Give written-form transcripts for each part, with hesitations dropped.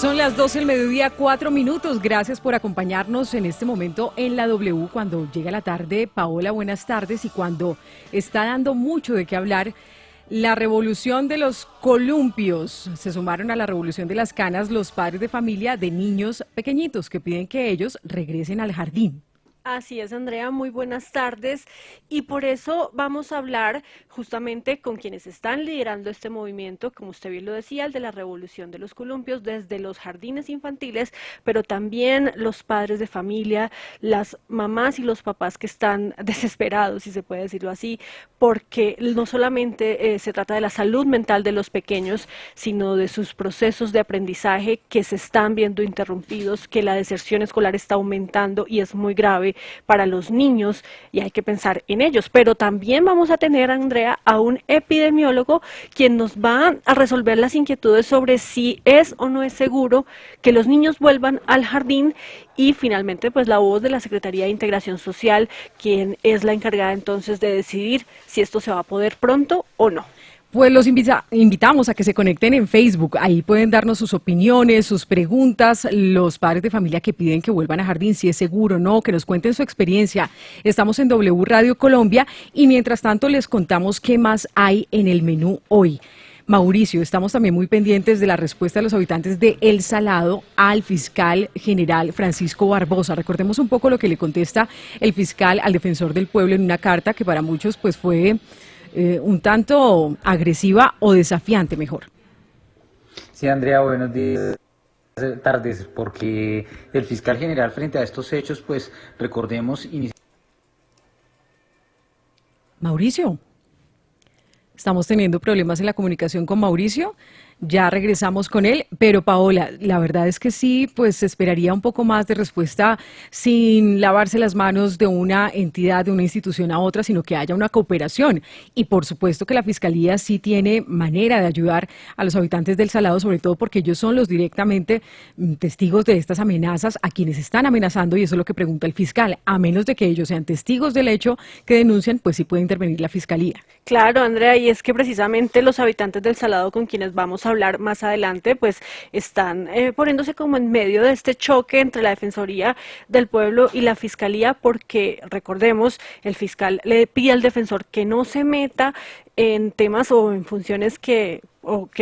Son las 12 del mediodía, 4 minutos. Gracias por acompañarnos en este momento en la W cuando llega la tarde. Paola, buenas tardes. Y cuando está dando mucho de qué hablar, la revolución de los columpios. Se sumaron a la revolución de las canas los padres de familia de niños pequeñitos que piden que ellos regresen al jardín. Así es, Andrea, muy buenas tardes. Y por eso vamos a hablar justamente con quienes están liderando este movimiento, como usted bien lo decía, el de la revolución de los columpios, desde los jardines infantiles, pero también los padres de familia, las mamás y los papás que están desesperados, si se puede decirlo así, porque no solamente se trata de la salud mental de los pequeños, sino de sus procesos de aprendizaje que se están viendo interrumpidos, que la deserción escolar está aumentando y es muy grave para los niños y hay que pensar en ellos. Pero también vamos a tener, Andrea, a un epidemiólogo quien nos va a resolver las inquietudes sobre si es o no es seguro que los niños vuelvan al jardín, y finalmente pues la voz de la Secretaría de Integración Social, quien es la encargada entonces de decidir si esto se va a poder pronto o no. Pues los invitamos a que se conecten en Facebook, ahí pueden darnos sus opiniones, sus preguntas, los padres de familia que piden que vuelvan a jardín, si es seguro o no, que nos cuenten su experiencia. Estamos en W Radio Colombia y mientras tanto les contamos qué más hay en el menú hoy. Mauricio, estamos también muy pendientes de la respuesta de los habitantes de El Salado al fiscal general Francisco Barbosa. Recordemos un poco lo que le contesta el fiscal al defensor del pueblo en una carta que para muchos pues fue un tanto agresiva o desafiante, mejor. Sí, Andrea, buenos días, tardes, porque el fiscal general frente a estos hechos, pues recordemos... Mauricio, estamos teniendo problemas en la comunicación con Mauricio. Ya regresamos con él, pero Paola, la verdad es que sí, pues se esperaría un poco más de respuesta sin lavarse las manos de una entidad, de una institución a otra, sino que haya una cooperación. Y por supuesto que la Fiscalía sí tiene manera de ayudar a los habitantes del Salado, sobre todo porque ellos son los directamente testigos de estas amenazas, a quienes están amenazando, y eso es lo que pregunta el fiscal. A menos de que ellos sean testigos del hecho que denuncian, pues sí puede intervenir la Fiscalía. Claro, Andrea, y es que precisamente los habitantes del Salado con quienes vamos a hablar más adelante, pues están poniéndose como en medio de este choque entre la Defensoría del Pueblo y la Fiscalía, porque recordemos, el fiscal le pide al defensor que no se meta en temas o en funciones que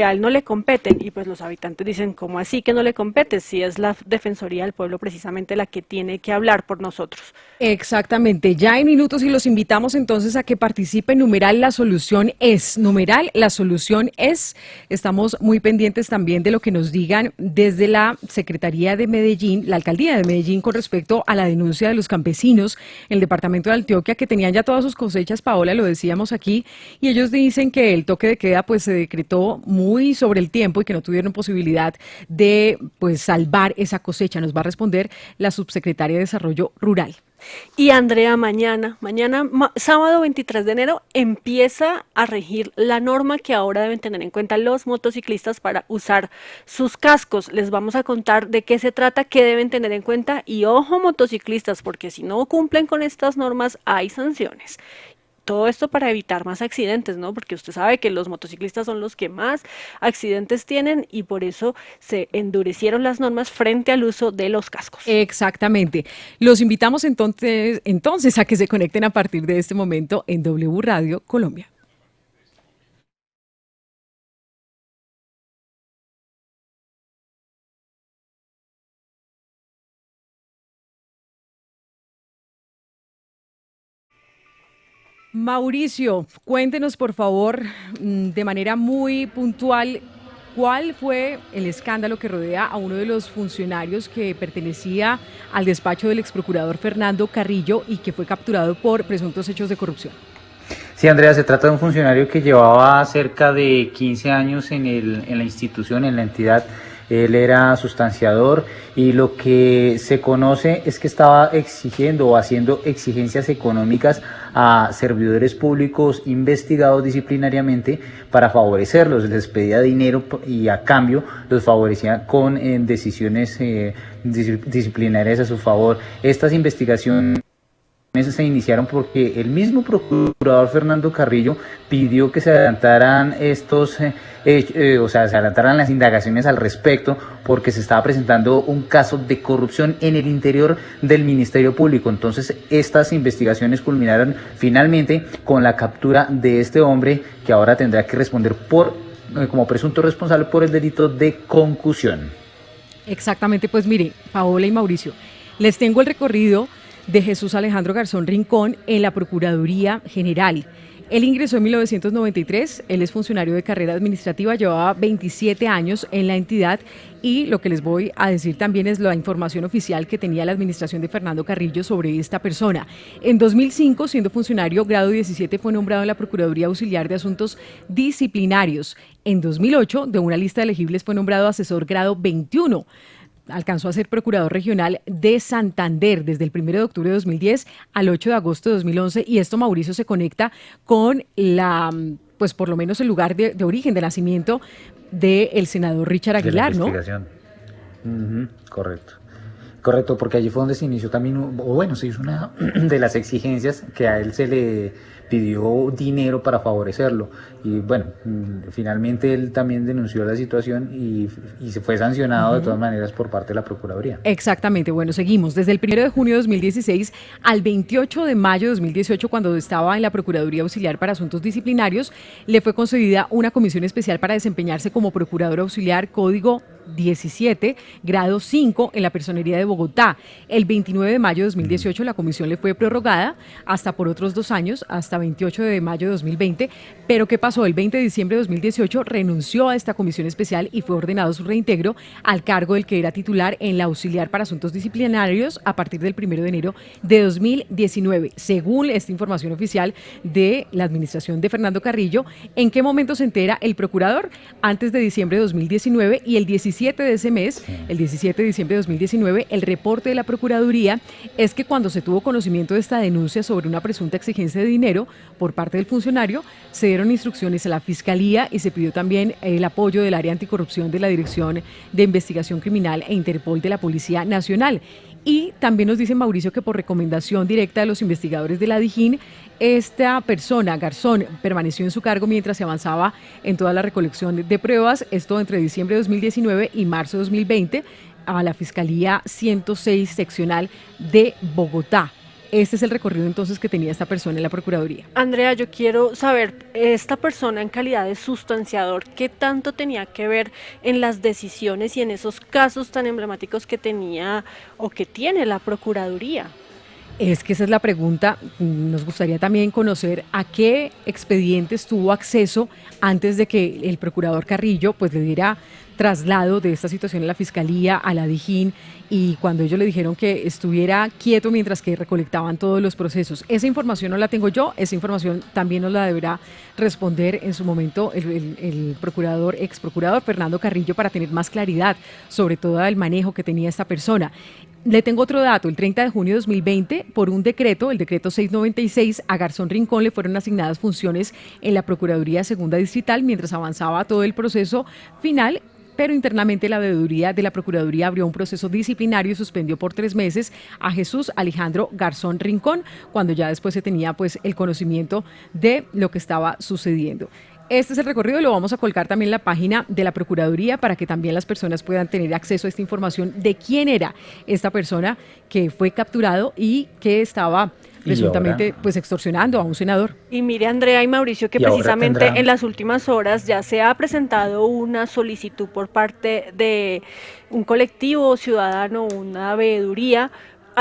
a él no le competen, y pues los habitantes dicen, ¿cómo así que no le compete? Si es la Defensoría del Pueblo precisamente la que tiene que hablar por nosotros. Exactamente, ya en minutos y los invitamos entonces a que participen. Numeral La Solución Es, numeral La Solución Es. Estamos muy pendientes también de lo que nos digan desde la Secretaría de Medellín, la Alcaldía de Medellín, con respecto a la denuncia de los campesinos en el departamento de Antioquia que tenían ya todas sus cosechas, Paola, lo decíamos aquí, y ellos dicen que el toque de queda pues se decretó muy sobre el tiempo y que no tuvieron posibilidad de pues salvar esa cosecha. Nos va a responder la subsecretaria de Desarrollo Rural. Y Andrea, mañana, sábado 23 de enero, empieza a regir la norma que ahora deben tener en cuenta los motociclistas para usar sus cascos. Les vamos a contar de qué se trata, qué deben tener en cuenta, y ojo, motociclistas, porque si no cumplen con estas normas hay sanciones. Todo esto para evitar más accidentes, ¿no? Porque usted sabe que los motociclistas son los que más accidentes tienen y por eso se endurecieron las normas frente al uso de los cascos. Exactamente. Los invitamos entonces a que se conecten a partir de este momento en W Radio Colombia. Mauricio, cuéntenos por favor, de manera muy puntual, ¿cuál fue el escándalo que rodea a uno de los funcionarios que pertenecía al despacho del exprocurador Fernando Carrillo y que fue capturado por presuntos hechos de corrupción? Sí, Andrea, se trata de un funcionario que llevaba cerca de 15 años en la institución, en la entidad. Él era sustanciador y lo que se conoce es que estaba exigiendo o haciendo exigencias económicas a servidores públicos investigados disciplinariamente para favorecerlos. Les pedía dinero y a cambio los favorecía con decisiones disciplinarias a su favor. Estas investigaciones se iniciaron porque el mismo procurador Fernando Carrillo pidió que se adelantaran se adelantaran las indagaciones al respecto, porque se estaba presentando un caso de corrupción en el interior del Ministerio Público. Entonces, estas investigaciones culminaron finalmente con la captura de este hombre, que ahora tendrá que responder como presunto responsable por el delito de concusión. Exactamente, pues mire, Paola y Mauricio, les tengo el recorrido de Jesús Alejandro Garzón Rincón en la Procuraduría General. Él ingresó en 1993, él es funcionario de carrera administrativa, llevaba 27 años en la entidad, y lo que les voy a decir también es la información oficial que tenía la administración de Fernando Carrillo sobre esta persona. En 2005, siendo funcionario grado 17, fue nombrado en la Procuraduría Auxiliar de Asuntos Disciplinarios. En 2008, de una lista de elegibles, fue nombrado asesor grado 21. Alcanzó a ser procurador regional de Santander desde el 1 de octubre de 2010 al 8 de agosto de 2011, y esto, Mauricio, se conecta con pues por lo menos el lugar de origen, de nacimiento del senador Richard Aguilar, ¿no? Correcto. Correcto, porque allí fue donde se inició también, se hizo una de las exigencias, que a él se le pidió dinero para favorecerlo, y bueno, finalmente él también denunció la situación y se fue sancionado de todas maneras por parte de la Procuraduría. Exactamente, bueno, seguimos. Desde el 1 de junio de 2016 al 28 de mayo de 2018, cuando estaba en la Procuraduría Auxiliar para Asuntos Disciplinarios, le fue concedida una comisión especial para desempeñarse como procurador auxiliar código 17, grado 5, en la Personería de Bogotá. El 29 de mayo de 2018 la comisión le fue prorrogada hasta por otros 2 años, hasta 28 de mayo de 2020, pero ¿qué pasó? El 20 de diciembre de 2018 renunció a esta comisión especial y fue ordenado su reintegro al cargo del que era titular en la Auxiliar para Asuntos Disciplinarios a partir del 1 de enero de 2019. Según esta información oficial de la administración de Fernando Carrillo, ¿en qué momento se entera el procurador? Antes de diciembre de 2019, y el 17 de ese mes, el 17 de diciembre de 2019, el reporte de la Procuraduría es que cuando se tuvo conocimiento de esta denuncia sobre una presunta exigencia de dinero por parte del funcionario, se dieron instrucciones a la Fiscalía y se pidió también el apoyo del área anticorrupción de la Dirección de Investigación Criminal e Interpol de la Policía Nacional. Y también nos dice Mauricio que por recomendación directa de los investigadores de la DIJÍN, esta persona, Garzón, permaneció en su cargo mientras se avanzaba en toda la recolección de pruebas, esto entre diciembre de 2019 y marzo de 2020, a la Fiscalía 106 seccional de Bogotá. Este es el recorrido entonces que tenía esta persona en la Procuraduría. Andrea, yo quiero saber, esta persona en calidad de sustanciador, ¿qué tanto tenía que ver en las decisiones y en esos casos tan emblemáticos que tenía o que tiene la Procuraduría? Es que esa es la pregunta. Nos gustaría también conocer a qué expedientes tuvo acceso antes de que el procurador Carrillo pues le diera traslado de esta situación en la Fiscalía a la DIJÍN, y cuando ellos le dijeron que estuviera quieto mientras que recolectaban todos los procesos. Esa información no la tengo yo, esa información también nos la deberá responder en su momento el procurador, ex procurador Fernando Carrillo, para tener más claridad sobre todo el manejo que tenía esta persona. Le tengo otro dato. El 30 de junio de 2020, por un decreto, el decreto 696, a Garzón Rincón le fueron asignadas funciones en la Procuraduría Segunda Distrital mientras avanzaba todo el proceso final, pero internamente la veeduría de la Procuraduría abrió un proceso disciplinario y suspendió por 3 meses a Jesús Alejandro Garzón Rincón, cuando ya después se tenía pues el conocimiento de lo que estaba sucediendo. Este es el recorrido y lo vamos a colgar también en la página de la Procuraduría para que también las personas puedan tener acceso a esta información de quién era esta persona que fue capturado y que estaba presuntamente pues extorsionando a un senador. Y mire, Andrea y Mauricio, que precisamente en las últimas horas ya se ha presentado una solicitud por parte de un colectivo ciudadano, una veeduría,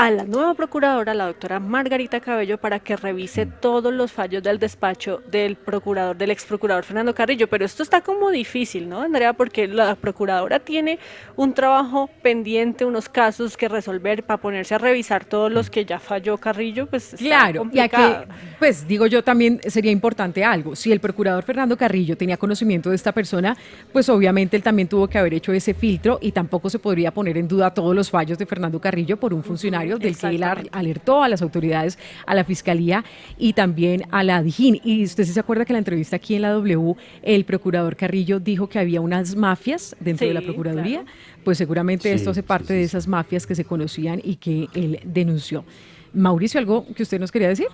a la nueva procuradora, la doctora Margarita Cabello, para que revise todos los fallos del despacho del procurador, del ex procurador Fernando Carrillo. Pero esto está como difícil, ¿no, Andrea? Porque la procuradora tiene un trabajo pendiente, unos casos que resolver para ponerse a revisar todos los que ya falló Carrillo, pues está claro, complicado. Y aquí, pues digo yo también sería importante algo. Si el procurador Fernando Carrillo tenía conocimiento de esta persona, pues obviamente él también tuvo que haber hecho ese filtro, y tampoco se podría poner en duda todos los fallos de Fernando Carrillo por un funcionario del que él alertó a las autoridades, a la Fiscalía y también a la DIJÍN. Y usted sí se acuerda que en la entrevista aquí en la W, el procurador Carrillo dijo que había unas mafias dentro de la Procuraduría, claro. Pues seguramente esto hace parte de esas mafias que se conocían y que él denunció. Mauricio, ¿algo que usted nos quería decir?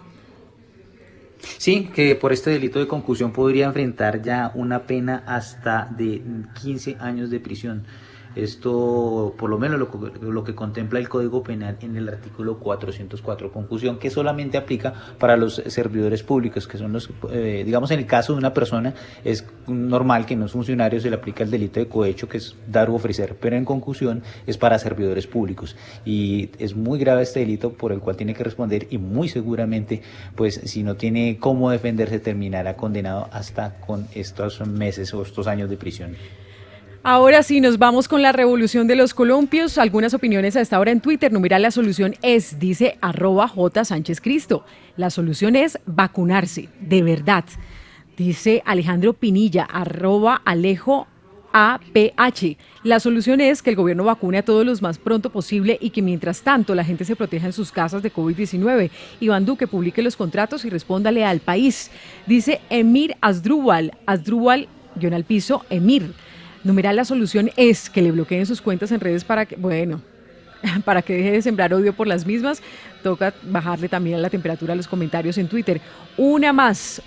Sí, que por este delito de concusión podría enfrentar ya una pena hasta de 15 años de prisión. Esto, por lo menos, lo que contempla el Código Penal en el artículo 404, concusión que solamente aplica para los servidores públicos, que son los, digamos, en el caso de una persona, es normal que no es funcionario, se le aplica el delito de cohecho, que es dar u ofrecer, pero en concusión es para servidores públicos. Y es muy grave este delito por el cual tiene que responder y muy seguramente, pues, si no tiene cómo defenderse, terminará condenado hasta con estos meses o estos años de prisión. Ahora sí, nos vamos con la revolución de los columpios. Algunas opiniones a esta hora en Twitter. Numeral la solución es, dice @J Sánchez Cristo. La solución es vacunarse, de verdad. Dice Alejandro Pinilla, @Alejo APH. La solución es que el gobierno vacune a todos los más pronto posible y que mientras tanto la gente se proteja en sus casas de COVID-19. Iván Duque publique los contratos y respóndale al país. Dice Emir Asdrúbal, guión al piso, Emir. Numeral la solución es que le bloqueen sus cuentas en redes para que, bueno, para que deje de sembrar odio por las mismas. Toca bajarle también la temperatura a los comentarios en Twitter. Una más.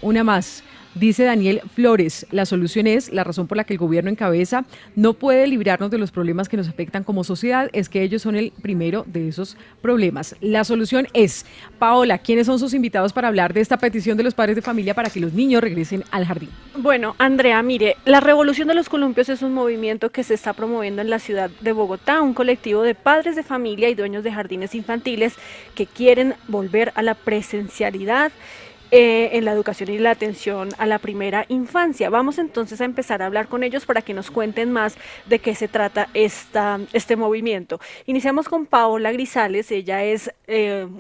Dice Daniel Flores, la solución es, la razón por la que el gobierno encabeza no puede librarnos de los problemas que nos afectan como sociedad, es que ellos son el primero de esos problemas. La solución es, Paola, ¿quiénes son sus invitados para hablar de esta petición de los padres de familia para que los niños regresen al jardín? Bueno, Andrea, mire, la Revolución de los Columpios es un movimiento que se está promoviendo en la ciudad de Bogotá, un colectivo de padres de familia y dueños de jardines infantiles que quieren volver a la presencialidad en la educación y la atención a la primera infancia. Vamos entonces a empezar a hablar con ellos para que nos cuenten más de qué se trata este movimiento. Iniciamos con Paola Grisales, ella es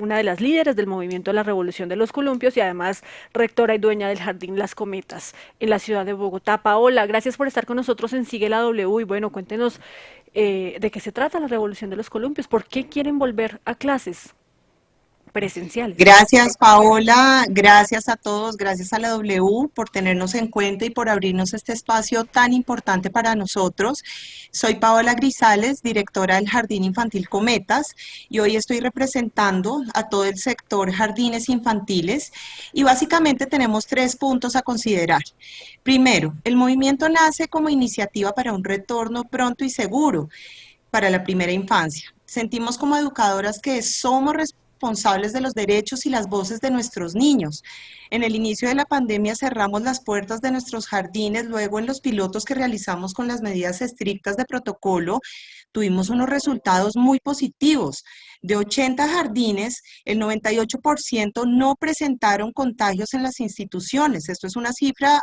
una de las líderes del movimiento de la Revolución de los Columpios y además rectora y dueña del Jardín Las Cometas en la ciudad de Bogotá. Paola, gracias por estar con nosotros en Sigue la W y bueno, cuéntenos de qué se trata la Revolución de los Columpios, ¿por qué quieren volver a clases presenciales? Gracias, Paola. Gracias a todos. Gracias a la W por tenernos en cuenta y por abrirnos este espacio tan importante para nosotros. Soy Paola Grisales, directora del Jardín Infantil Cometas, y hoy estoy representando a todo el sector jardines infantiles y básicamente tenemos 3 puntos a considerar. Primero, el movimiento nace como iniciativa para un retorno pronto y seguro para la primera infancia. Sentimos como educadoras que somos responsables de los derechos y las voces de nuestros niños. En el inicio de la pandemia cerramos las puertas de nuestros jardines, luego en los pilotos que realizamos con las medidas estrictas de protocolo, tuvimos unos resultados muy positivos. De 80 jardines, el 98% no presentaron contagios en las instituciones. Esto es una cifra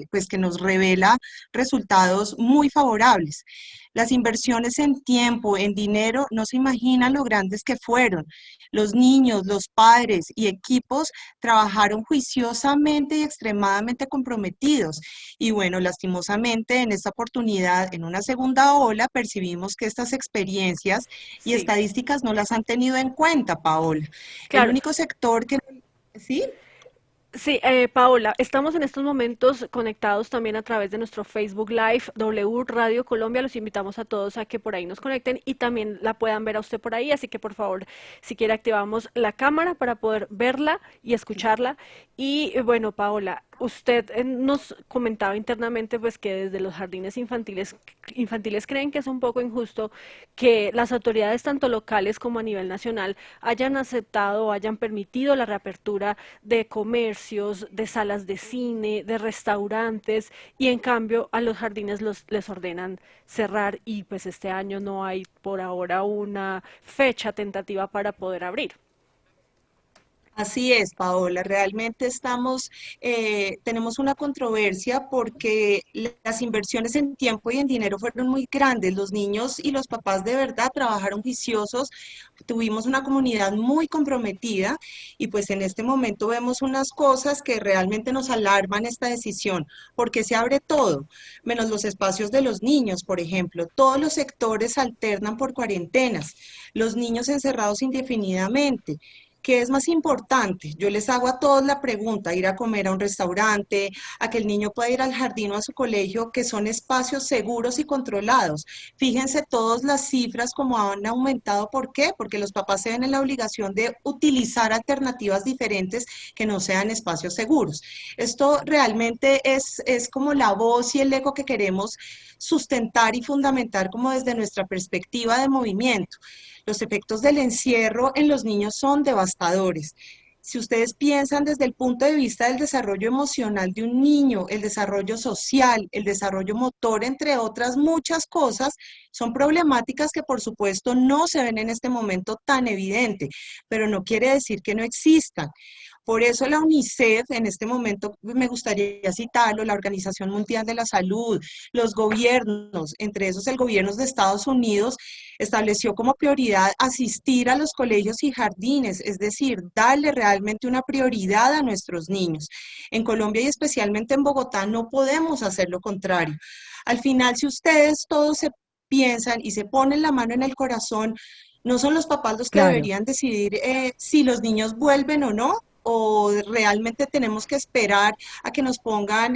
pues que nos revela resultados muy favorables. Las inversiones en tiempo, en dinero, no se imaginan lo grandes que fueron. Los niños, los padres y equipos trabajaron juiciosamente y extremadamente comprometidos. Y bueno, lastimosamente en esta oportunidad, en una segunda ola, percibimos que estas experiencias y estadísticas no las han tenido en cuenta, Paola. Claro. El único sector que... ¿Sí? Sí, Paola, estamos en estos momentos conectados también a través de nuestro Facebook Live, W Radio Colombia. Los invitamos a todos a que por ahí nos conecten y también la puedan ver a usted por ahí. Así que por favor, si quiere, activamos la cámara para poder verla y escucharla. Y bueno, Paola, usted nos comentaba internamente pues que desde los jardines infantiles creen que es un poco injusto que las autoridades tanto locales como a nivel nacional hayan aceptado o hayan permitido la reapertura de comercios, de salas de cine, de restaurantes y en cambio a los jardines les ordenan cerrar y pues este año no hay por ahora una fecha tentativa para poder abrir. Así es, Paola. Realmente tenemos una controversia porque las inversiones en tiempo y en dinero fueron muy grandes. Los niños y los papás de verdad trabajaron juiciosos, tuvimos una comunidad muy comprometida y pues en este momento vemos unas cosas que realmente nos alarman esta decisión, porque se abre todo, menos los espacios de los niños, por ejemplo. Todos los sectores alternan por cuarentenas, los niños encerrados indefinidamente. ¿Qué es más importante? Yo les hago a todos la pregunta, ir a comer a un restaurante, a que el niño pueda ir al jardín o a su colegio, que son espacios seguros y controlados. Fíjense todas las cifras como han aumentado. ¿Por qué? Porque los papás se ven en la obligación de utilizar alternativas diferentes que no sean espacios seguros. Esto realmente es como la voz y el eco que queremos sustentar y fundamentar como desde nuestra perspectiva de movimiento. Los efectos del encierro en los niños son devastadores. Si ustedes piensan desde el punto de vista del desarrollo emocional de un niño, el desarrollo social, el desarrollo motor, entre otras muchas cosas, son problemáticas que por supuesto no se ven en este momento tan evidente, pero no quiere decir que no existan. Por eso la UNICEF, en este momento me gustaría citarlo, la Organización Mundial de la Salud, los gobiernos, entre esos el gobierno de Estados Unidos, estableció como prioridad asistir a los colegios y jardines, es decir, darle realmente una prioridad a nuestros niños. En Colombia y especialmente en Bogotá no podemos hacer lo contrario. Al final, si ustedes todos se piensan y se ponen la mano en el corazón, no son los papás los que Claro. deberían decidir si los niños vuelven o realmente tenemos que esperar a que nos pongan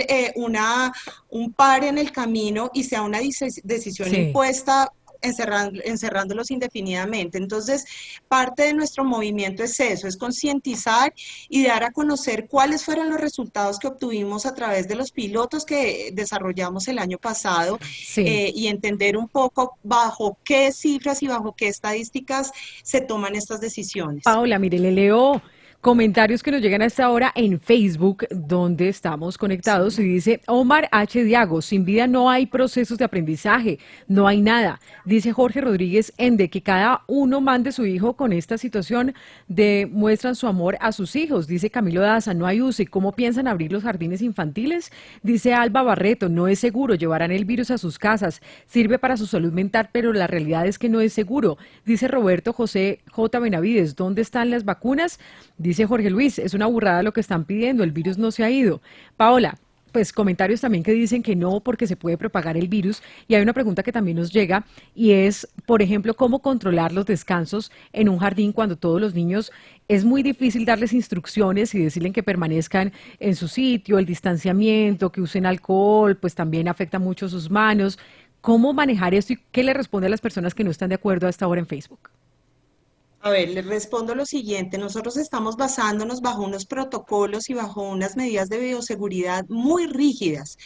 un par en el camino y sea una decisión Sí. impuesta encerrándolos indefinidamente. Entonces, parte de nuestro movimiento es eso, es concientizar y dar a conocer cuáles fueron los resultados que obtuvimos a través de los pilotos que desarrollamos el año pasado Sí. y entender un poco bajo qué cifras y bajo qué estadísticas se toman estas decisiones. Paola, mire, le leo comentarios que nos llegan a esta hora en Facebook, donde estamos conectados, Sí. y dice Omar H. Diago, sin vida no hay procesos de aprendizaje, no hay nada. Dice Jorge Rodríguez Ende, que cada uno mande su hijo con esta situación, demuestran su amor a sus hijos. Dice Camilo Daza, no hay UCI, ¿cómo piensan abrir los jardines infantiles? Dice Alba Barreto, no es seguro, llevarán el virus a sus casas, sirve para su salud mental, pero la realidad es que no es seguro. Dice Roberto José J. Benavides, ¿dónde están las vacunas? Dice Jorge Luis, es una burrada lo que están pidiendo, el virus no se ha ido. Paola, pues comentarios también que dicen que no porque se puede propagar el virus. Y hay una pregunta que también nos llega y es, por ejemplo, cómo controlar los descansos en un jardín cuando todos los niños es muy difícil darles instrucciones y decirles que permanezcan en su sitio, el distanciamiento, que usen alcohol, pues también afecta mucho sus manos. ¿Cómo manejar esto y qué le responde a las personas que no están de acuerdo a esta hora en Facebook? A ver, les respondo lo siguiente. Nosotros estamos basándonos bajo unos protocolos y bajo unas medidas de bioseguridad muy rígidas.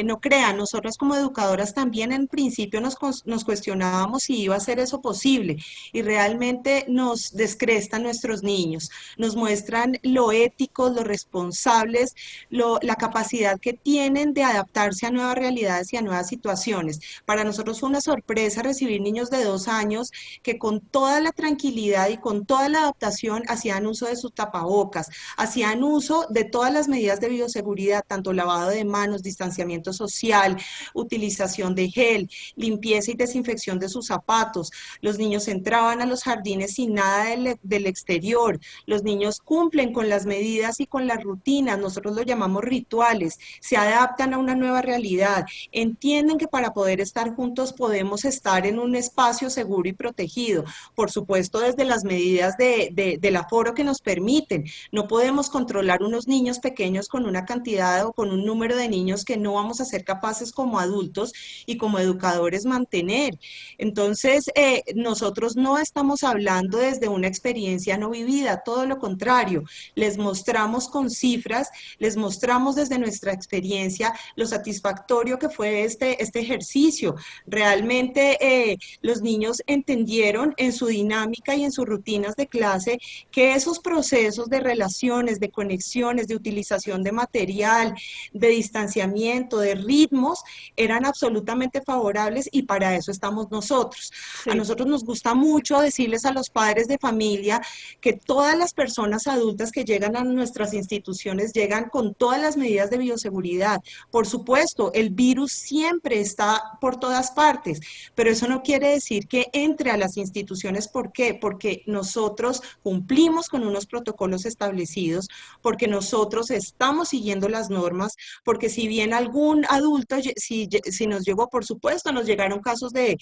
No crean, nosotros como educadoras también en principio nos cuestionábamos si iba a ser eso posible y realmente nos descrestan nuestros niños, nos muestran lo éticos, lo responsables, la capacidad que tienen de adaptarse a nuevas realidades y a nuevas situaciones. Para nosotros fue una sorpresa recibir niños de 2 años que con toda la tranquilidad y con toda la adaptación hacían uso de sus tapabocas, hacían uso de todas las medidas de bioseguridad, tanto lavado de manos, distanciamiento social, utilización de gel, limpieza y desinfección de sus zapatos. Los niños entraban a los jardines sin nada del exterior. Los niños cumplen con las medidas y con las rutinas, nosotros lo llamamos rituales, se adaptan a una nueva realidad, entienden que para poder estar juntos podemos estar en un espacio seguro y protegido. Por supuesto, desde las medidas del aforo que nos permiten. No podemos controlar unos niños pequeños con una cantidad o con un número de niños que no vamos a ser capaces como adultos y como educadores mantener. Entonces, nosotros no estamos hablando desde una experiencia no vivida, todo lo contrario. Les mostramos con cifras, les mostramos desde nuestra experiencia lo satisfactorio que fue este ejercicio. Realmente los niños entendieron en su dinámica y en sus rutinas de clase que esos procesos de relaciones, de conexiones, de utilización de material, de distanciamiento, de ritmos, eran absolutamente favorables y para eso estamos nosotros. A Sí. nosotros nos gusta mucho decirles a los padres de familia que todas las personas adultas que llegan a nuestras instituciones llegan con todas las medidas de bioseguridad. Por supuesto, el virus siempre está por todas partes, pero eso no quiere decir que entre a las instituciones. ¿Por qué? Porque porque nosotros cumplimos con unos protocolos establecidos, porque nosotros estamos siguiendo las normas, porque si bien algún adulto, si nos llegó, por supuesto, nos llegaron casos de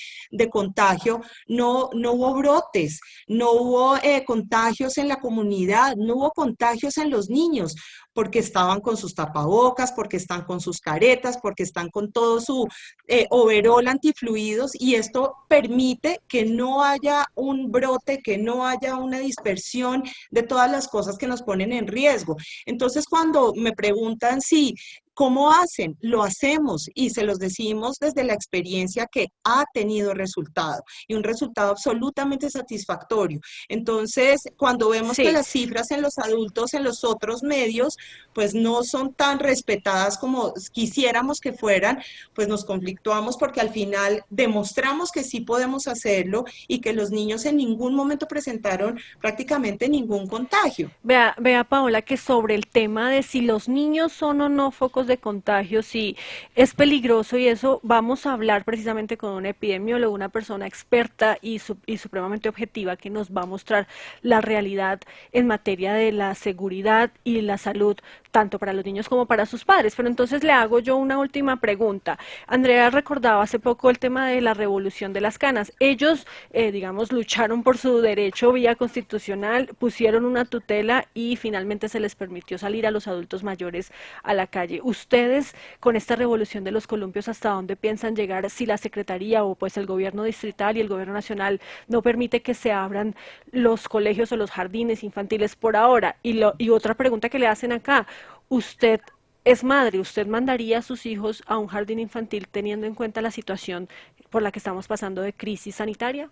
contagio, no hubo brotes, no hubo contagios en la comunidad, no hubo contagios en los niños, porque estaban con sus tapabocas, porque están con sus caretas, porque están con todo su overol antifluidos, y esto permite que no haya un brote, que no haya una dispersión de todas las cosas que nos ponen en riesgo. Entonces, cuando me preguntan si ¿cómo hacen? Lo hacemos y se los decimos desde la experiencia que ha tenido resultado y un resultado absolutamente satisfactorio. Entonces, cuando vemos que Sí. las cifras en los adultos, en los otros medios, pues no son tan respetadas como quisiéramos que fueran, pues nos conflictuamos porque al final demostramos que sí podemos hacerlo y que los niños en ningún momento presentaron prácticamente ningún contagio. Vea, Paola, que sobre el tema de si los niños son o no focos de contagio, si es peligroso y eso, vamos a hablar precisamente con un epidemiólogo, una persona experta y supremamente objetiva que nos va a mostrar la realidad en materia de la seguridad y la salud, tanto para los niños como para sus padres. Pero entonces le hago yo una última pregunta. Andrea recordaba hace poco el tema de la revolución de las canas. Ellos, digamos, lucharon por su derecho vía constitucional, pusieron una tutela y finalmente se les permitió salir a los adultos mayores a la calle. Ustedes, con esta revolución de los columpios, ¿hasta dónde piensan llegar si la Secretaría o pues el gobierno distrital y el gobierno nacional no permite que se abran los colegios o los jardines infantiles por ahora? Y otra pregunta que le hacen acá, usted es madre, ¿usted mandaría a sus hijos a un jardín infantil teniendo en cuenta la situación por la que estamos pasando de crisis sanitaria?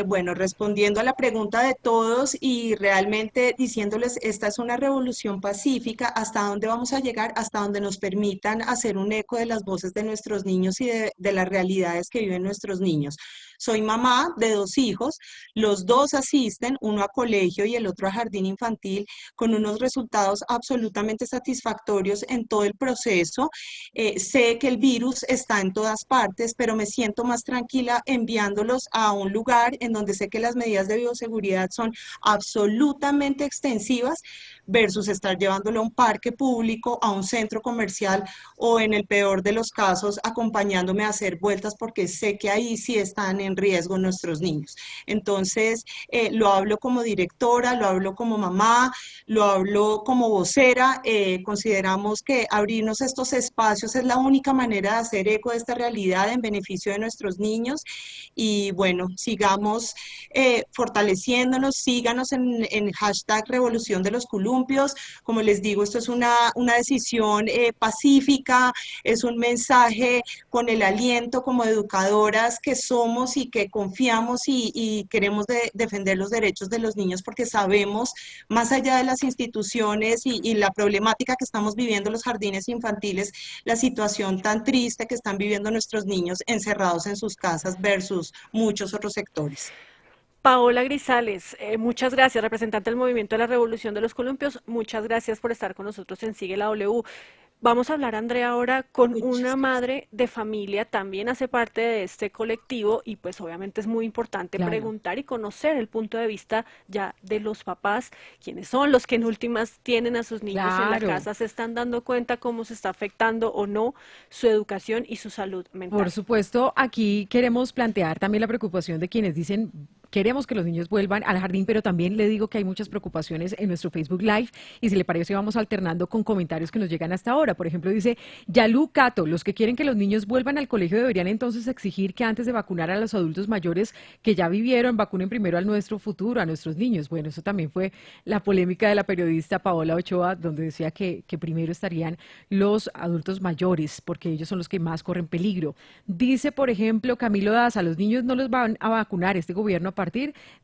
Bueno, respondiendo a la pregunta de todos y realmente diciéndoles, esta es una revolución pacífica, ¿hasta dónde vamos a llegar? Hasta donde nos permitan hacer un eco de las voces de nuestros niños y de las realidades que viven nuestros niños. Soy mamá de 2 hijos, los dos asisten, uno a colegio y el otro a jardín infantil, con unos resultados absolutamente satisfactorios en todo el proceso. Sé que el virus está en todas partes, pero me siento más tranquila enviándolos a un lugar en donde sé que las medidas de bioseguridad son absolutamente extensivas versus estar llevándolo a un parque público, a un centro comercial o en el peor de los casos acompañándome a hacer vueltas porque sé que ahí sí están en riesgo nuestros niños. Entonces, lo hablo como directora, lo hablo como mamá, lo hablo como vocera. Consideramos que abrirnos estos espacios es la única manera de hacer eco de esta realidad en beneficio de nuestros niños y bueno, sigamos fortaleciéndonos, síganos en hashtag Revolución de los Columpios. Como les digo, esto es una decisión pacífica, es un mensaje con el aliento como educadoras que somos y que confiamos y queremos defender los derechos de los niños porque sabemos, más allá de las instituciones y la problemática que estamos viviendo los jardines infantiles, la situación tan triste que están viviendo nuestros niños encerrados en sus casas versus muchos otros sectores. Paola Grisales, muchas gracias, representante del Movimiento de la Revolución de los Columpios, muchas gracias por estar con nosotros en Sigue la W. Vamos a hablar, Andrea, ahora con una Muchas gracias. madre de familia, también hace parte de este colectivo y pues obviamente es muy importante Claro. preguntar y conocer el punto de vista ya de los papás, quienes son los que en últimas tienen a sus niños en la Claro. casa, se están dando cuenta cómo se está afectando o no su educación y su salud Por mental. supuesto, aquí queremos plantear también la preocupación de quienes dicen queremos que los niños vuelvan al jardín, pero también le digo que hay muchas preocupaciones en nuestro Facebook Live y si le parece vamos alternando con comentarios que nos llegan hasta ahora. Por ejemplo, dice Yalu Cato, los que quieren que los niños vuelvan al colegio deberían entonces exigir que antes de vacunar a los adultos mayores que ya vivieron, vacunen primero a nuestro futuro, a nuestros niños. Bueno, eso también fue la polémica de la periodista Paola Ochoa, donde decía que primero estarían los adultos mayores, porque ellos son los que más corren peligro. Dice, por ejemplo, Camilo Daza, los niños no los van a vacunar este gobierno a partir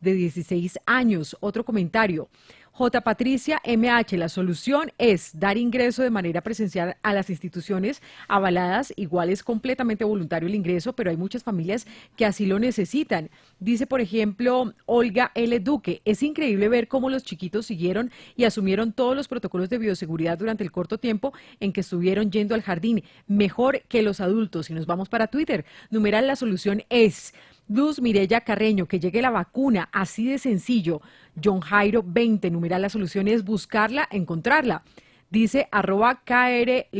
de 16 años. Otro comentario. J. Patricia MH, la solución es dar ingreso de manera presencial a las instituciones avaladas, igual es completamente voluntario el ingreso, pero hay muchas familias que así lo necesitan. Dice, por ejemplo, Olga L. Duque, es increíble ver cómo los chiquitos siguieron y asumieron todos los protocolos de bioseguridad durante el corto tiempo en que estuvieron yendo al jardín, mejor que los adultos. Y nos vamos para Twitter, numeral la solución es Luz Mirella Carreño, que llegue la vacuna, así de sencillo. John Jairo 20, numeral, la solución es buscarla, encontrarla. Dice @KRLoCTC.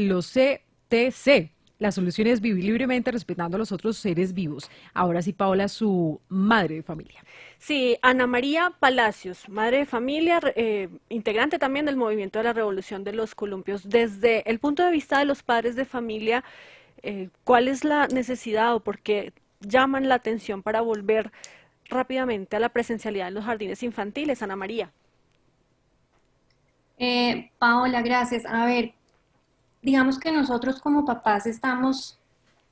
La solución es vivir libremente respetando a los otros seres vivos. Ahora sí, Paola, su madre de familia. Sí, Ana María Palacios, madre de familia, integrante también del movimiento de la Revolución de los Columpios. Desde el punto de vista de los padres de familia, ¿cuál es la necesidad o por qué llaman la atención para volver rápidamente a la presencialidad en los jardines infantiles, Ana María? Paola, gracias. A ver, digamos que nosotros como papás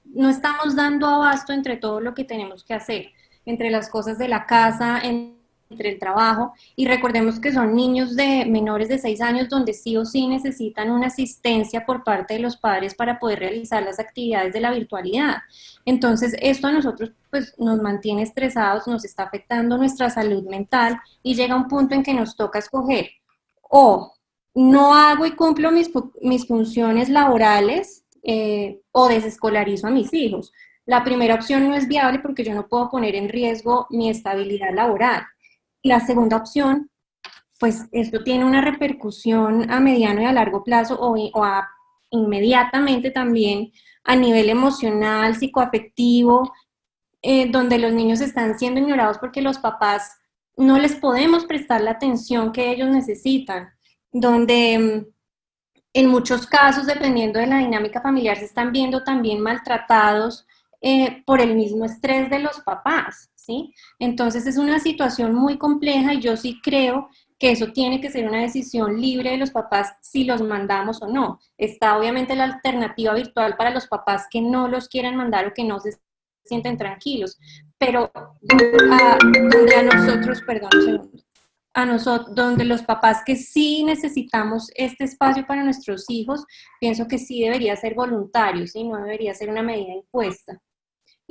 no estamos dando abasto entre todo lo que tenemos que hacer, entre las cosas de la casa, entre el trabajo, y recordemos que son niños de menores de 6 años donde sí o sí necesitan una asistencia por parte de los padres para poder realizar las actividades de la virtualidad. Entonces, esto a nosotros pues nos mantiene estresados, nos está afectando nuestra salud mental y llega un punto en que nos toca escoger o no hago y cumplo mis funciones laborales o desescolarizo a mis hijos. La primera opción no es viable porque yo no puedo poner en riesgo mi estabilidad laboral. La segunda opción, pues esto tiene una repercusión a mediano y a largo plazo inmediatamente también a nivel emocional, psicoafectivo, donde los niños están siendo ignorados porque los papás no les podemos prestar la atención que ellos necesitan, donde en muchos casos, dependiendo de la dinámica familiar, se están viendo también maltratados por el mismo estrés de los papás, ¿sí? Entonces es una situación muy compleja y yo sí creo que eso tiene que ser una decisión libre de los papás si los mandamos o no. Está obviamente la alternativa virtual para los papás que no los quieran mandar o que no se sienten tranquilos, pero donde a nosotros, perdón, un segundo, a nosotros, donde los papás que sí necesitamos este espacio para nuestros hijos, pienso que sí debería ser voluntario, ¿sí? No debería ser una medida impuesta.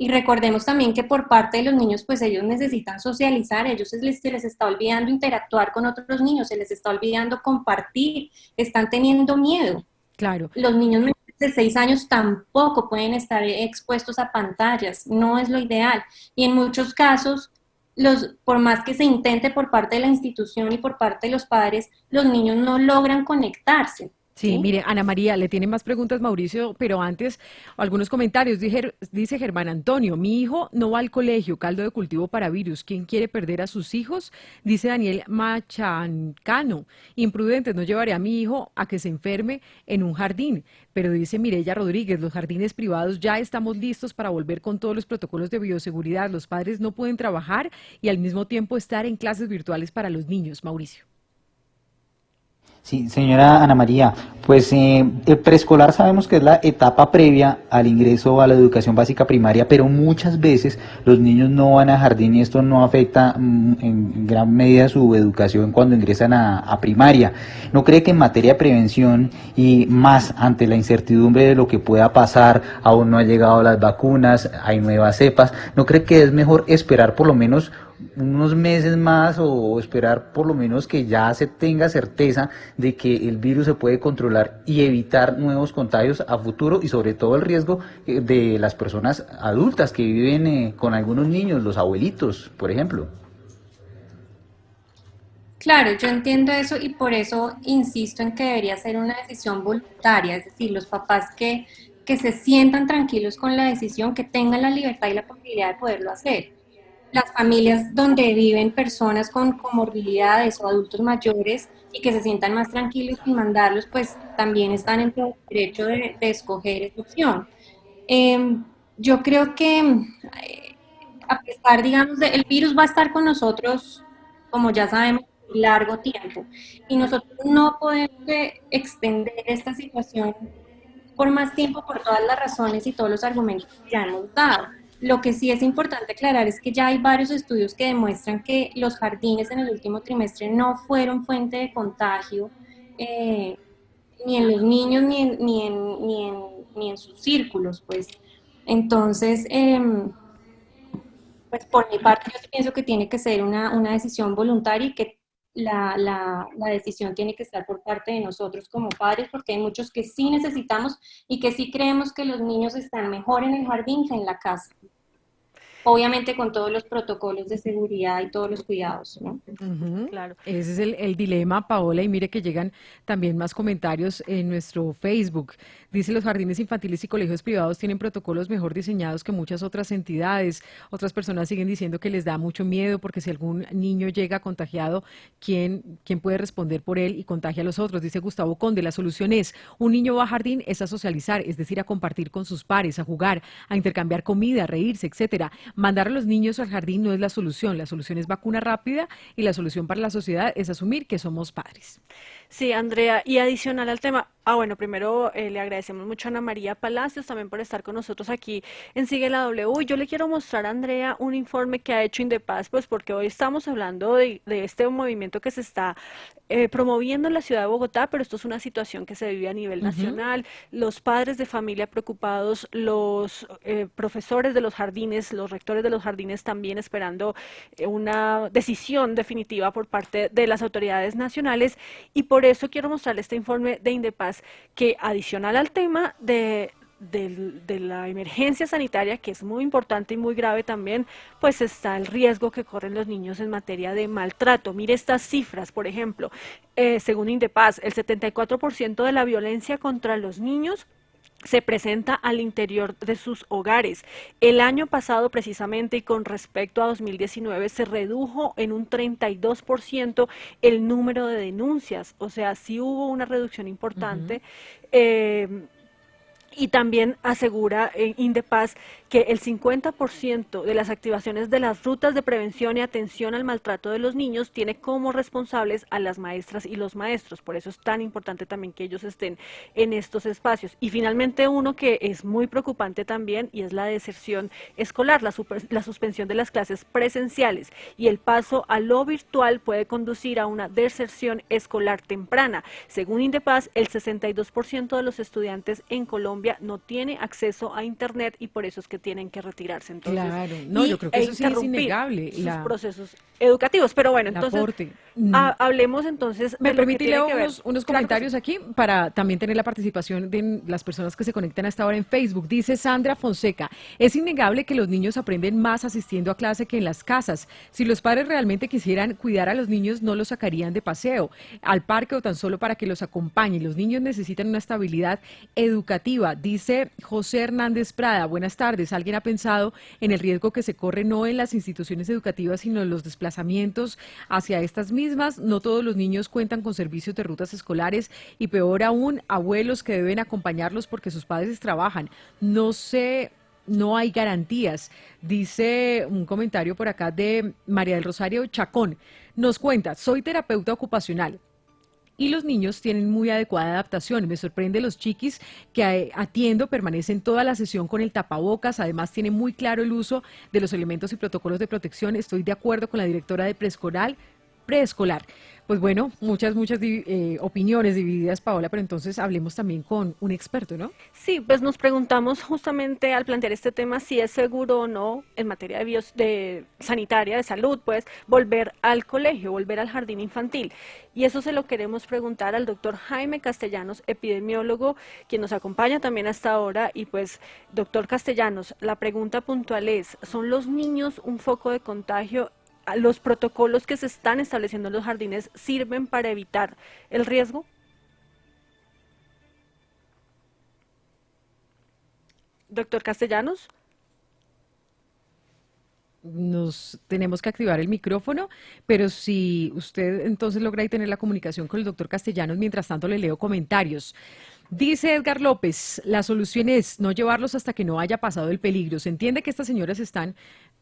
Y recordemos también que por parte de los niños, pues ellos necesitan socializar, ellos se les está olvidando interactuar con otros niños, se les está olvidando compartir, están teniendo miedo. Claro. Los niños menores de 6 años tampoco pueden estar expuestos a pantallas, no es lo ideal. Y en muchos casos, por más que se intente por parte de la institución y por parte de los padres, los niños no logran conectarse. Sí, mire, Ana María, le tiene más preguntas Mauricio, pero antes algunos comentarios. Dice Germán Antonio, mi hijo no va al colegio, caldo de cultivo para virus. ¿Quién quiere perder a sus hijos? Dice Daniel Machancano, imprudentes, no llevaré a mi hijo a que se enferme en un jardín. Pero dice Mireya Rodríguez, los jardines privados ya estamos listos para volver con todos los protocolos de bioseguridad. Los padres no pueden trabajar y al mismo tiempo estar en clases virtuales para los niños. Mauricio. Sí, señora Ana María, pues el preescolar sabemos que es la etapa previa al ingreso a la educación básica primaria, pero muchas veces los niños no van a jardín y esto no afecta en gran medida su educación cuando ingresan a primaria. ¿No cree que en materia de prevención y más ante la incertidumbre de lo que pueda pasar, aún no han llegado las vacunas, hay nuevas cepas, ¿no cree que es mejor esperar por lo menos unos meses más o esperar por lo menos que ya se tenga certeza de que el virus se puede controlar y evitar nuevos contagios a futuro y sobre todo el riesgo de las personas adultas que viven con algunos niños, los abuelitos, por ejemplo? Claro, yo entiendo eso y por eso insisto en que debería ser una decisión voluntaria, es decir, los papás que se sientan tranquilos con la decisión, que tengan la libertad y la posibilidad de poderlo hacer. Las familias donde viven personas con comorbilidades o adultos mayores y que se sientan más tranquilos sin mandarlos, pues también están en todo el derecho de escoger esa opción. Yo creo que a pesar, digamos, el virus va a estar con nosotros, como ya sabemos, un largo tiempo y nosotros no podemos extender esta situación por más tiempo por todas las razones y todos los argumentos que ya hemos dado. Lo que sí es importante aclarar es que ya hay varios estudios que demuestran que los jardines en el último trimestre no fueron fuente de contagio ni en los niños ni en sus círculos, pues. Entonces, pues por mi parte yo sí pienso que tiene que ser una decisión voluntaria y que la decisión tiene que estar por parte de nosotros como padres, porque hay muchos que sí necesitamos y que sí creemos que los niños están mejor en el jardín que en la casa. obviamente con todos los protocolos de seguridad y todos los cuidados, ¿no? Claro. Ese es el dilema, Paola, y mire que llegan también más comentarios en nuestro Facebook. Dice, los jardines infantiles y colegios privados tienen protocolos mejor diseñados que muchas otras entidades. Otras personas siguen diciendo que les da mucho miedo porque si algún niño llega contagiado, ¿quién puede responder por él y contagia a los otros? Dice Gustavo Conde, la solución es, un niño va a jardín es a socializar, es decir, a compartir con sus pares, a jugar, a intercambiar comida, a reírse, etcétera. Mandar a los niños al jardín no es la solución es vacuna rápida y la solución para la sociedad es asumir que somos padres. Sí, Andrea, y adicional al tema, bueno, primero le agradecemos mucho a Ana María Palacios también por estar con nosotros aquí en Sigue la W. Y yo le quiero mostrar a Andrea un informe que ha hecho Indepaz, pues porque hoy estamos hablando de este movimiento que se está promoviendo en la ciudad de Bogotá, pero esto es una situación que se vive a nivel nacional. Los padres de familia preocupados, los profesores de los jardines, los rectores de los jardines también esperando una decisión definitiva por parte de las autoridades nacionales. Y por eso quiero mostrarle este informe de Indepaz que adicional al tema de la emergencia sanitaria, que es muy importante y muy grave también, pues está el riesgo que corren los niños en materia de maltrato. Mire estas cifras, por ejemplo, según Indepaz, el 74% de la violencia contra los niños se presenta al interior de sus hogares. El año pasado, precisamente, y con respecto a 2019, se redujo en un 32% el número de denuncias. O sea, sí hubo una reducción importante. Y también asegura Indepaz que el 50% de las activaciones de las rutas de prevención y atención al maltrato de los niños tiene como responsables a las maestras y los maestros. Por eso es tan importante también que ellos estén en estos espacios. Y finalmente uno que es muy preocupante también y es la deserción escolar, la suspensión de las clases presenciales y el paso a lo virtual puede conducir a una deserción escolar temprana. Según Indepaz, el 62% de los estudiantes en Colombia no tiene acceso a internet y por eso es que tienen que retirarse. Entonces, claro, no, yo creo que eso sí es innegable. Sus procesos educativos. Pero bueno, entonces hablemos entonces ¿Me de lo que permite tiene leo que ver. unos Claro que comentarios sí. aquí para también tener la participación de las personas que se conectan hasta ahora en Facebook? Dice Sandra Fonseca, es innegable que los niños aprenden más asistiendo a clase que en las casas. Si los padres realmente quisieran cuidar a los niños, no los sacarían de paseo, al parque o tan solo para que los acompañen. Los niños necesitan una estabilidad educativa. Dice José Hernández Prada, buenas tardes. ¿Alguien ha pensado en el riesgo que se corre no en las instituciones educativas, sino en los desplazamientos hacia estas mismas? No todos los niños cuentan con servicios de rutas escolares y peor aún, abuelos que deben acompañarlos porque sus padres trabajan. No hay garantías. Dice un comentario por acá de María del Rosario Chacón. Nos cuenta, soy terapeuta ocupacional. Y los niños tienen muy adecuada adaptación. Me sorprende los chiquis que atiendo permanecen toda la sesión con el tapabocas. Además, tienen muy claro el uso de los elementos y protocolos de protección. Estoy de acuerdo con la directora de preescolar. Pues bueno, muchas opiniones divididas, Paola, pero entonces hablemos también con un experto, ¿no? Sí, pues nos preguntamos justamente al plantear este tema si es seguro o no en materia de sanitaria, de salud, pues volver al colegio, volver al jardín infantil. Y eso se lo queremos preguntar al doctor Jaime Castellanos, epidemiólogo, quien nos acompaña también hasta ahora. Y pues, doctor Castellanos, la pregunta puntual es, ¿son los niños un foco de contagio? ¿Los protocolos que se están estableciendo en los jardines sirven para evitar el riesgo? Doctor Castellanos. Nos tenemos que activar el micrófono, pero si usted entonces logra ahí tener la comunicación con el doctor Castellanos, mientras tanto le leo comentarios. Dice Edgar López, la solución es no llevarlos hasta que no haya pasado el peligro. Se entiende que estas señoras están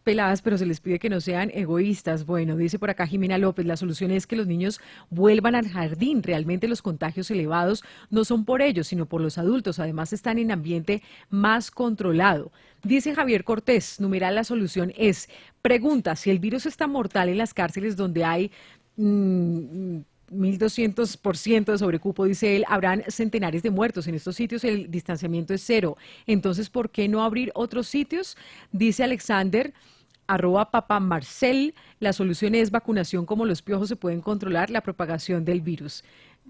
peladas, pero se les pide que no sean egoístas. Bueno, dice por acá Jimena López, la solución es que los niños vuelvan al jardín. Realmente los contagios elevados no son por ellos, sino por los adultos. Además están en ambiente más controlado. Dice Javier Cortés, numeral, la solución es, pregunta, si el virus está mortal en las cárceles donde hay 1.200% de sobrecupo, dice él, habrán centenares de muertos. En estos sitios el distanciamiento es cero. Entonces, ¿por qué no abrir otros sitios? Dice Alexander, @papamarcel, la solución es vacunación. Como los piojos se pueden controlar la propagación del virus.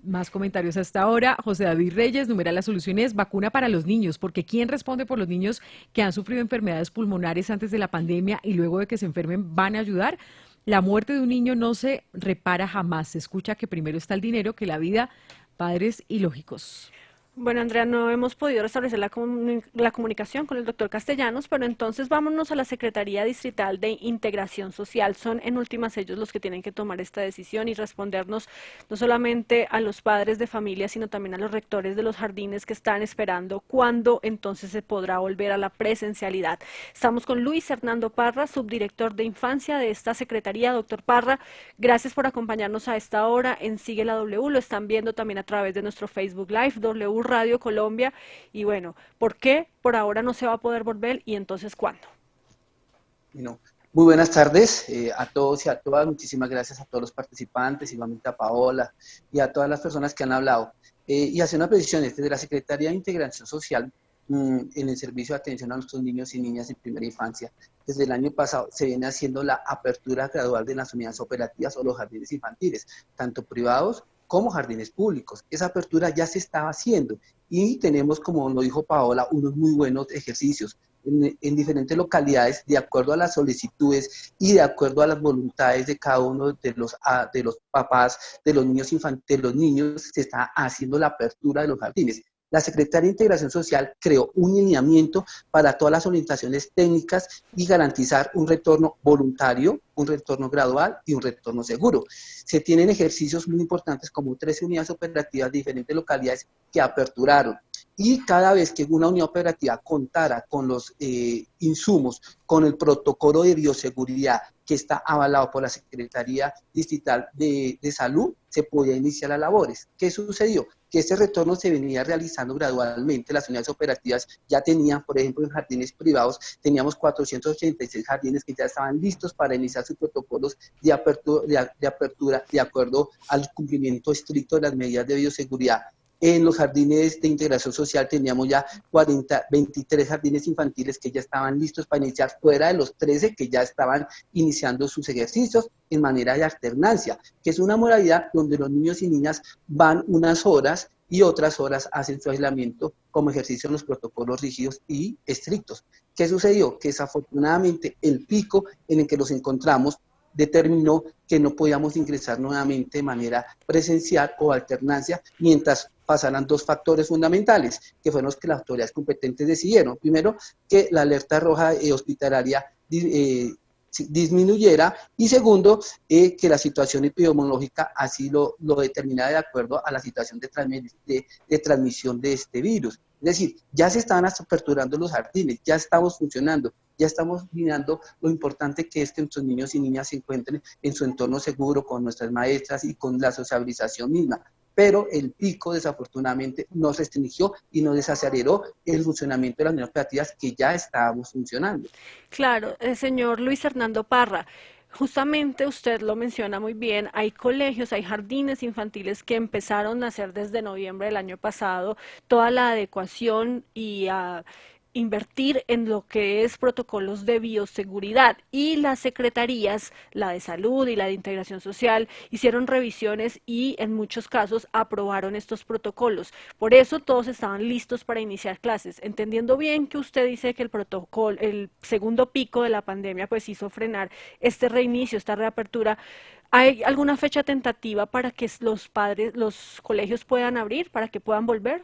Más comentarios hasta ahora. José David Reyes, numeral la solución es vacuna para los niños, porque ¿quién responde por los niños que han sufrido enfermedades pulmonares antes de la pandemia y luego de que se enfermen van a ayudar? La muerte de un niño no se repara jamás. Se escucha que primero está el dinero que la vida, padres ilógicos. Bueno, Andrea, no hemos podido restablecer la comunicación con el doctor Castellanos, pero entonces vámonos a la Secretaría Distrital de Integración Social. Son en últimas ellos los que tienen que tomar esta decisión y respondernos no solamente a los padres de familia, sino también a los rectores de los jardines que están esperando cuándo entonces se podrá volver a la presencialidad. Estamos con Luis Hernando Parra, subdirector de Infancia de esta Secretaría. Doctor Parra, gracias por acompañarnos a esta hora en Sigue la W. Lo están viendo también a través de nuestro Facebook Live, W Radio Colombia. Y bueno, ¿por qué por ahora no se va a poder volver y entonces cuándo? Bueno, muy buenas tardes a todos y a todas. Muchísimas gracias a todos los participantes, igualmente a Paola y a todas las personas que han hablado. Y hacer una precisión, desde la Secretaría de Integración Social, en el servicio de atención a nuestros niños y niñas en primera infancia, desde el año pasado se viene haciendo la apertura gradual de las unidades operativas o los jardines infantiles, tanto privados como jardines públicos. Esa apertura ya se estaba haciendo y tenemos, como lo dijo Paola, unos muy buenos ejercicios en diferentes localidades, de acuerdo a las solicitudes y de acuerdo a las voluntades de cada uno de los papás, de los niños infantiles, de los niños, se está haciendo la apertura de los jardines. La Secretaría de Integración Social creó un lineamiento para todas las orientaciones técnicas y garantizar un retorno voluntario, un retorno gradual y un retorno seguro. Se tienen ejercicios muy importantes como 13 unidades operativas de diferentes localidades que aperturaron. Y cada vez que una unidad operativa contara con los insumos, con el protocolo de bioseguridad que está avalado por la Secretaría Distrital de Salud, se podía iniciar las labores. ¿Qué sucedió? Que ese retorno se venía realizando gradualmente. Las unidades operativas ya tenían, por ejemplo, en jardines privados, teníamos 486 jardines que ya estaban listos para iniciar sus protocolos de apertura de acuerdo al cumplimiento estricto de las medidas de bioseguridad. En los jardines de integración social teníamos ya 23 jardines infantiles que ya estaban listos para iniciar, fuera de los 13 que ya estaban iniciando sus ejercicios en manera de alternancia, que es una modalidad donde los niños y niñas van unas horas y otras horas hacen su aislamiento como ejercicio en los protocolos rígidos y estrictos. ¿Qué sucedió? Que desafortunadamente el pico en el que nos encontramos determinó que no podíamos ingresar nuevamente de manera presencial o alternancia mientras pasaran dos factores fundamentales, que fueron los que las autoridades competentes decidieron. Primero, que la alerta roja hospitalaria disminuyera, y segundo, que la situación epidemiológica así lo determinara de acuerdo a la situación de transmisión de este virus. Es decir, ya se estaban aperturando los jardines, ya estamos funcionando, ya estamos mirando lo importante que es que nuestros niños y niñas se encuentren en su entorno seguro, con nuestras maestras y con la sociabilización misma. Pero el pico, desafortunadamente, nos restringió y nos desaceleró el funcionamiento de las unidades operativas que ya estábamos funcionando. Claro, señor Luis Hernando Parra, justamente usted lo menciona muy bien, hay colegios, hay jardines infantiles que empezaron a hacer desde noviembre del año pasado toda la adecuación y a invertir en lo que es protocolos de bioseguridad, y las secretarías, la de salud y la de integración social, hicieron revisiones y en muchos casos aprobaron estos protocolos. Por eso todos estaban listos para iniciar clases, entendiendo bien que usted dice que el protocolo, el segundo pico de la pandemia, pues hizo frenar este reinicio, esta reapertura. ¿Hay alguna fecha tentativa para que los colegios puedan abrir, para que puedan volver?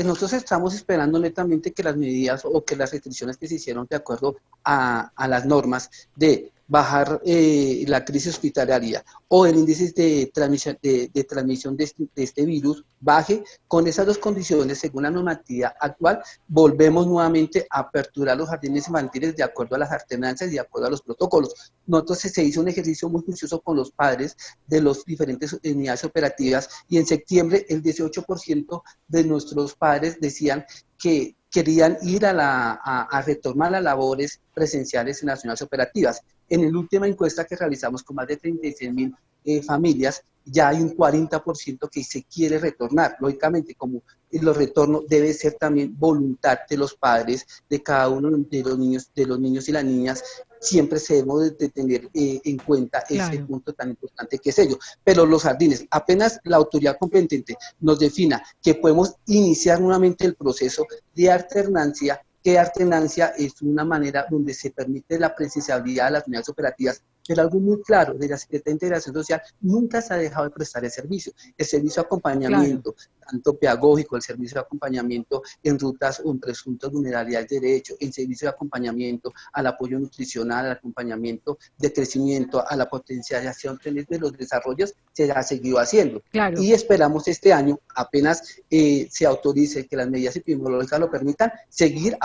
Nosotros estamos esperando netamente que las medidas o que las restricciones que se hicieron de acuerdo a las normas de bajar la crisis hospitalaria o el índice de transmisión de este virus baje. Con esas dos condiciones, según la normativa actual, volvemos nuevamente a aperturar los jardines infantiles de acuerdo a las alternancias y de acuerdo a los protocolos. Nosotros se hizo un ejercicio muy juicioso con los padres de las diferentes unidades operativas, y en septiembre el 18% de nuestros padres decían que querían ir a retomar las labores presenciales en las unidades operativas. En la última encuesta que realizamos con más de 36.000 familias, ya hay un 40% que se quiere retornar. Lógicamente, como los retornos debe ser también voluntad de los padres, de cada uno de los niños y las niñas. Siempre se debe de tener en cuenta ese Claro. punto tan importante que es ello. Pero los jardines, apenas la autoridad competente nos defina que podemos iniciar nuevamente el proceso de alternancia, que alternancia es una manera donde se permite la presencialidad de las unidades operativas, pero algo muy claro, de la Secretaría de Integración Social nunca se ha dejado de prestar el servicio de acompañamiento, tanto pedagógico, el servicio de acompañamiento en rutas o en presuntas vulnerabilidades de derechos, el servicio de acompañamiento al apoyo nutricional, al acompañamiento de crecimiento, a la potencialización de los desarrollos, se ha seguido haciendo. Claro. Y esperamos este año, apenas se autorice que las medidas epidemiológicas lo permitan, seguir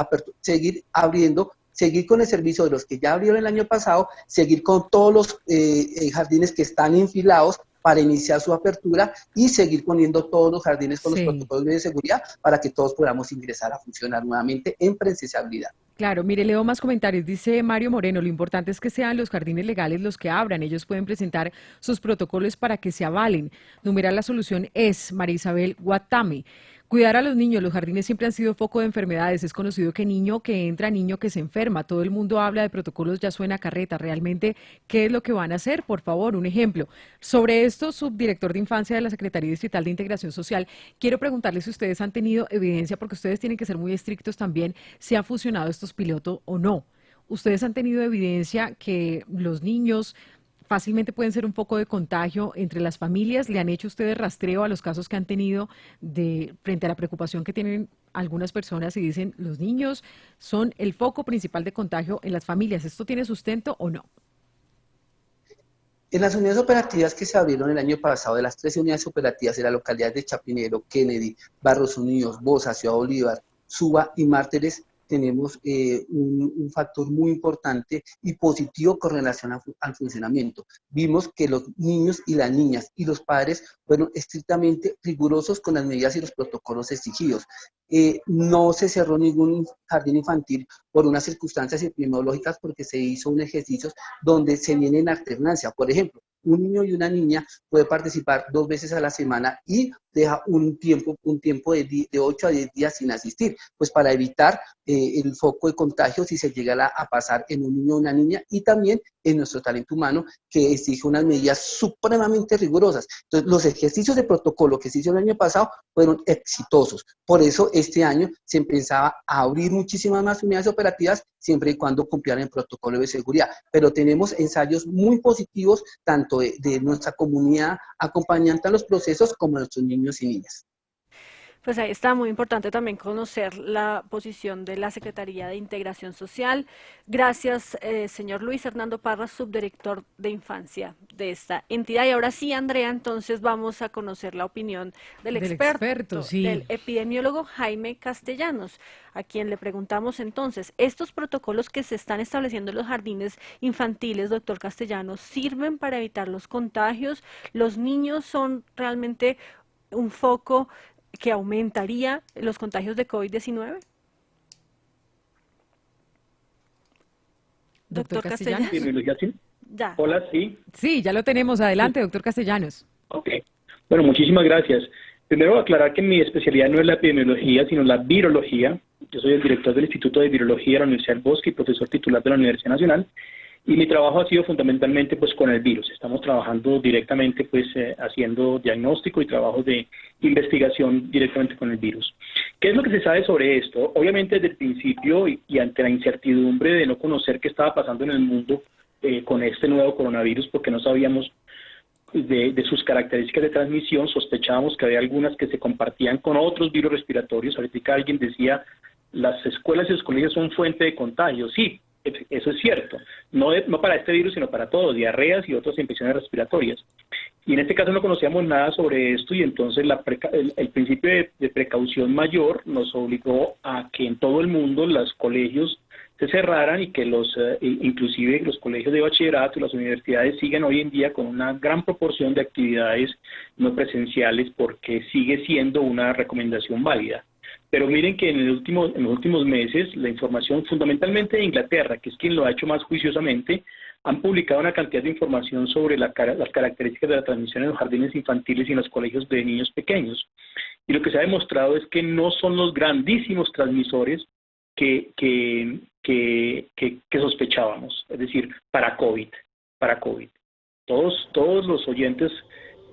abriendo, seguir con el servicio de los que ya abrieron el año pasado, seguir con todos los jardines que están enfilados para iniciar su apertura y seguir poniendo todos los jardines con los protocolos de seguridad para que todos podamos ingresar a funcionar nuevamente en presencialidad. Claro, mire, leo más comentarios. Dice Mario Moreno, lo importante es que sean los jardines legales los que abran. Ellos pueden presentar sus protocolos para que se avalen. Numeral la solución es María Isabel Guatame. Cuidar a los niños, los jardines siempre han sido foco de enfermedades. Es conocido que niño que entra, niño que se enferma. Todo el mundo habla de protocolos, ya suena carreta. ¿Realmente qué es lo que van a hacer? Por favor, un ejemplo. Sobre esto, subdirector de Infancia de la Secretaría Distrital de Integración Social, quiero preguntarles si ustedes han tenido evidencia, porque ustedes tienen que ser muy estrictos también, si han funcionado estos pilotos o no. ¿Ustedes han tenido evidencia que los niños fácilmente pueden ser un foco de contagio entre las familias? ¿Le han hecho ustedes rastreo a los casos que han tenido frente a la preocupación que tienen algunas personas y dicen los niños son el foco principal de contagio en las familias? ¿Esto tiene sustento o no? En las unidades operativas que se abrieron el año pasado, de las 13 unidades operativas de la localidad de Chapinero, Kennedy, Barros Unidos, Bosa, Ciudad Bolívar, Suba y Mártires, tenemos un factor muy importante y positivo con relación al funcionamiento. Vimos que los niños y las niñas y los padres fueron estrictamente rigurosos con las medidas y los protocolos exigidos. No se cerró ningún jardín infantil por unas circunstancias epidemiológicas, porque se hizo un ejercicio donde se viene en alternancia. Por ejemplo, un niño y una niña puede participar 2 veces a la semana y deja un tiempo de 8 a 10 días sin asistir, pues para evitar el foco de contagio si se llega a pasar en un niño o una niña, y también en nuestro talento humano, que exige unas medidas supremamente rigurosas. Entonces, los ejercicios de protocolo que se hicieron el año pasado fueron exitosos. Por eso, este año se empezaba a abrir muchísimas más unidades operativas, siempre y cuando cumplieran el protocolo de seguridad. Pero tenemos ensayos muy positivos, tanto de nuestra comunidad acompañante a los procesos, como de nuestros niños y niñas. Pues ahí está, muy importante también conocer la posición de la Secretaría de Integración Social. Gracias, señor Luis Hernando Parra, subdirector de Infancia de esta entidad. Y ahora sí, Andrea, entonces vamos a conocer la opinión del experto, sí, del epidemiólogo Jaime Castellanos, a quien le preguntamos entonces, ¿estos protocolos que se están estableciendo en los jardines infantiles, doctor Castellanos, sirven para evitar los contagios? ¿Los niños son realmente un foco que aumentaría los contagios de COVID-19? Doctor Castellanos. ¿Sí? Ya. Hola, sí. Sí, ya lo tenemos. Adelante, doctor Castellanos. Ok. Bueno, muchísimas gracias. Primero, aclarar que mi especialidad no es la epidemiología, sino la virología. Yo soy el director del Instituto de Virología de la Universidad del Bosque y profesor titular de la Universidad Nacional. Y mi trabajo ha sido fundamentalmente pues con el virus. Estamos trabajando directamente pues haciendo diagnóstico y trabajo de investigación directamente con el virus. ¿Qué es lo que se sabe sobre esto? Obviamente desde el principio y ante la incertidumbre de no conocer qué estaba pasando en el mundo con este nuevo coronavirus, porque no sabíamos de sus características de transmisión, sospechábamos que había algunas que se compartían con otros virus respiratorios. Ahorita alguien decía, las escuelas y los colegios son fuente de contagio. Sí, eso es cierto, no para este virus, sino para todos, diarreas y otras infecciones respiratorias. Y en este caso no conocíamos nada sobre esto, y entonces el principio de precaución mayor nos obligó a que en todo el mundo los colegios se cerraran y que inclusive los colegios de bachillerato y las universidades siguen hoy en día con una gran proporción de actividades no presenciales, porque sigue siendo una recomendación válida. Pero miren que en los últimos meses la información fundamentalmente de Inglaterra, que es quien lo ha hecho más juiciosamente, han publicado una cantidad de información sobre las características de la transmisión en los jardines infantiles y en los colegios de niños pequeños. Y lo que se ha demostrado es que no son los grandísimos transmisores que sospechábamos, es decir, para COVID. Todos los oyentes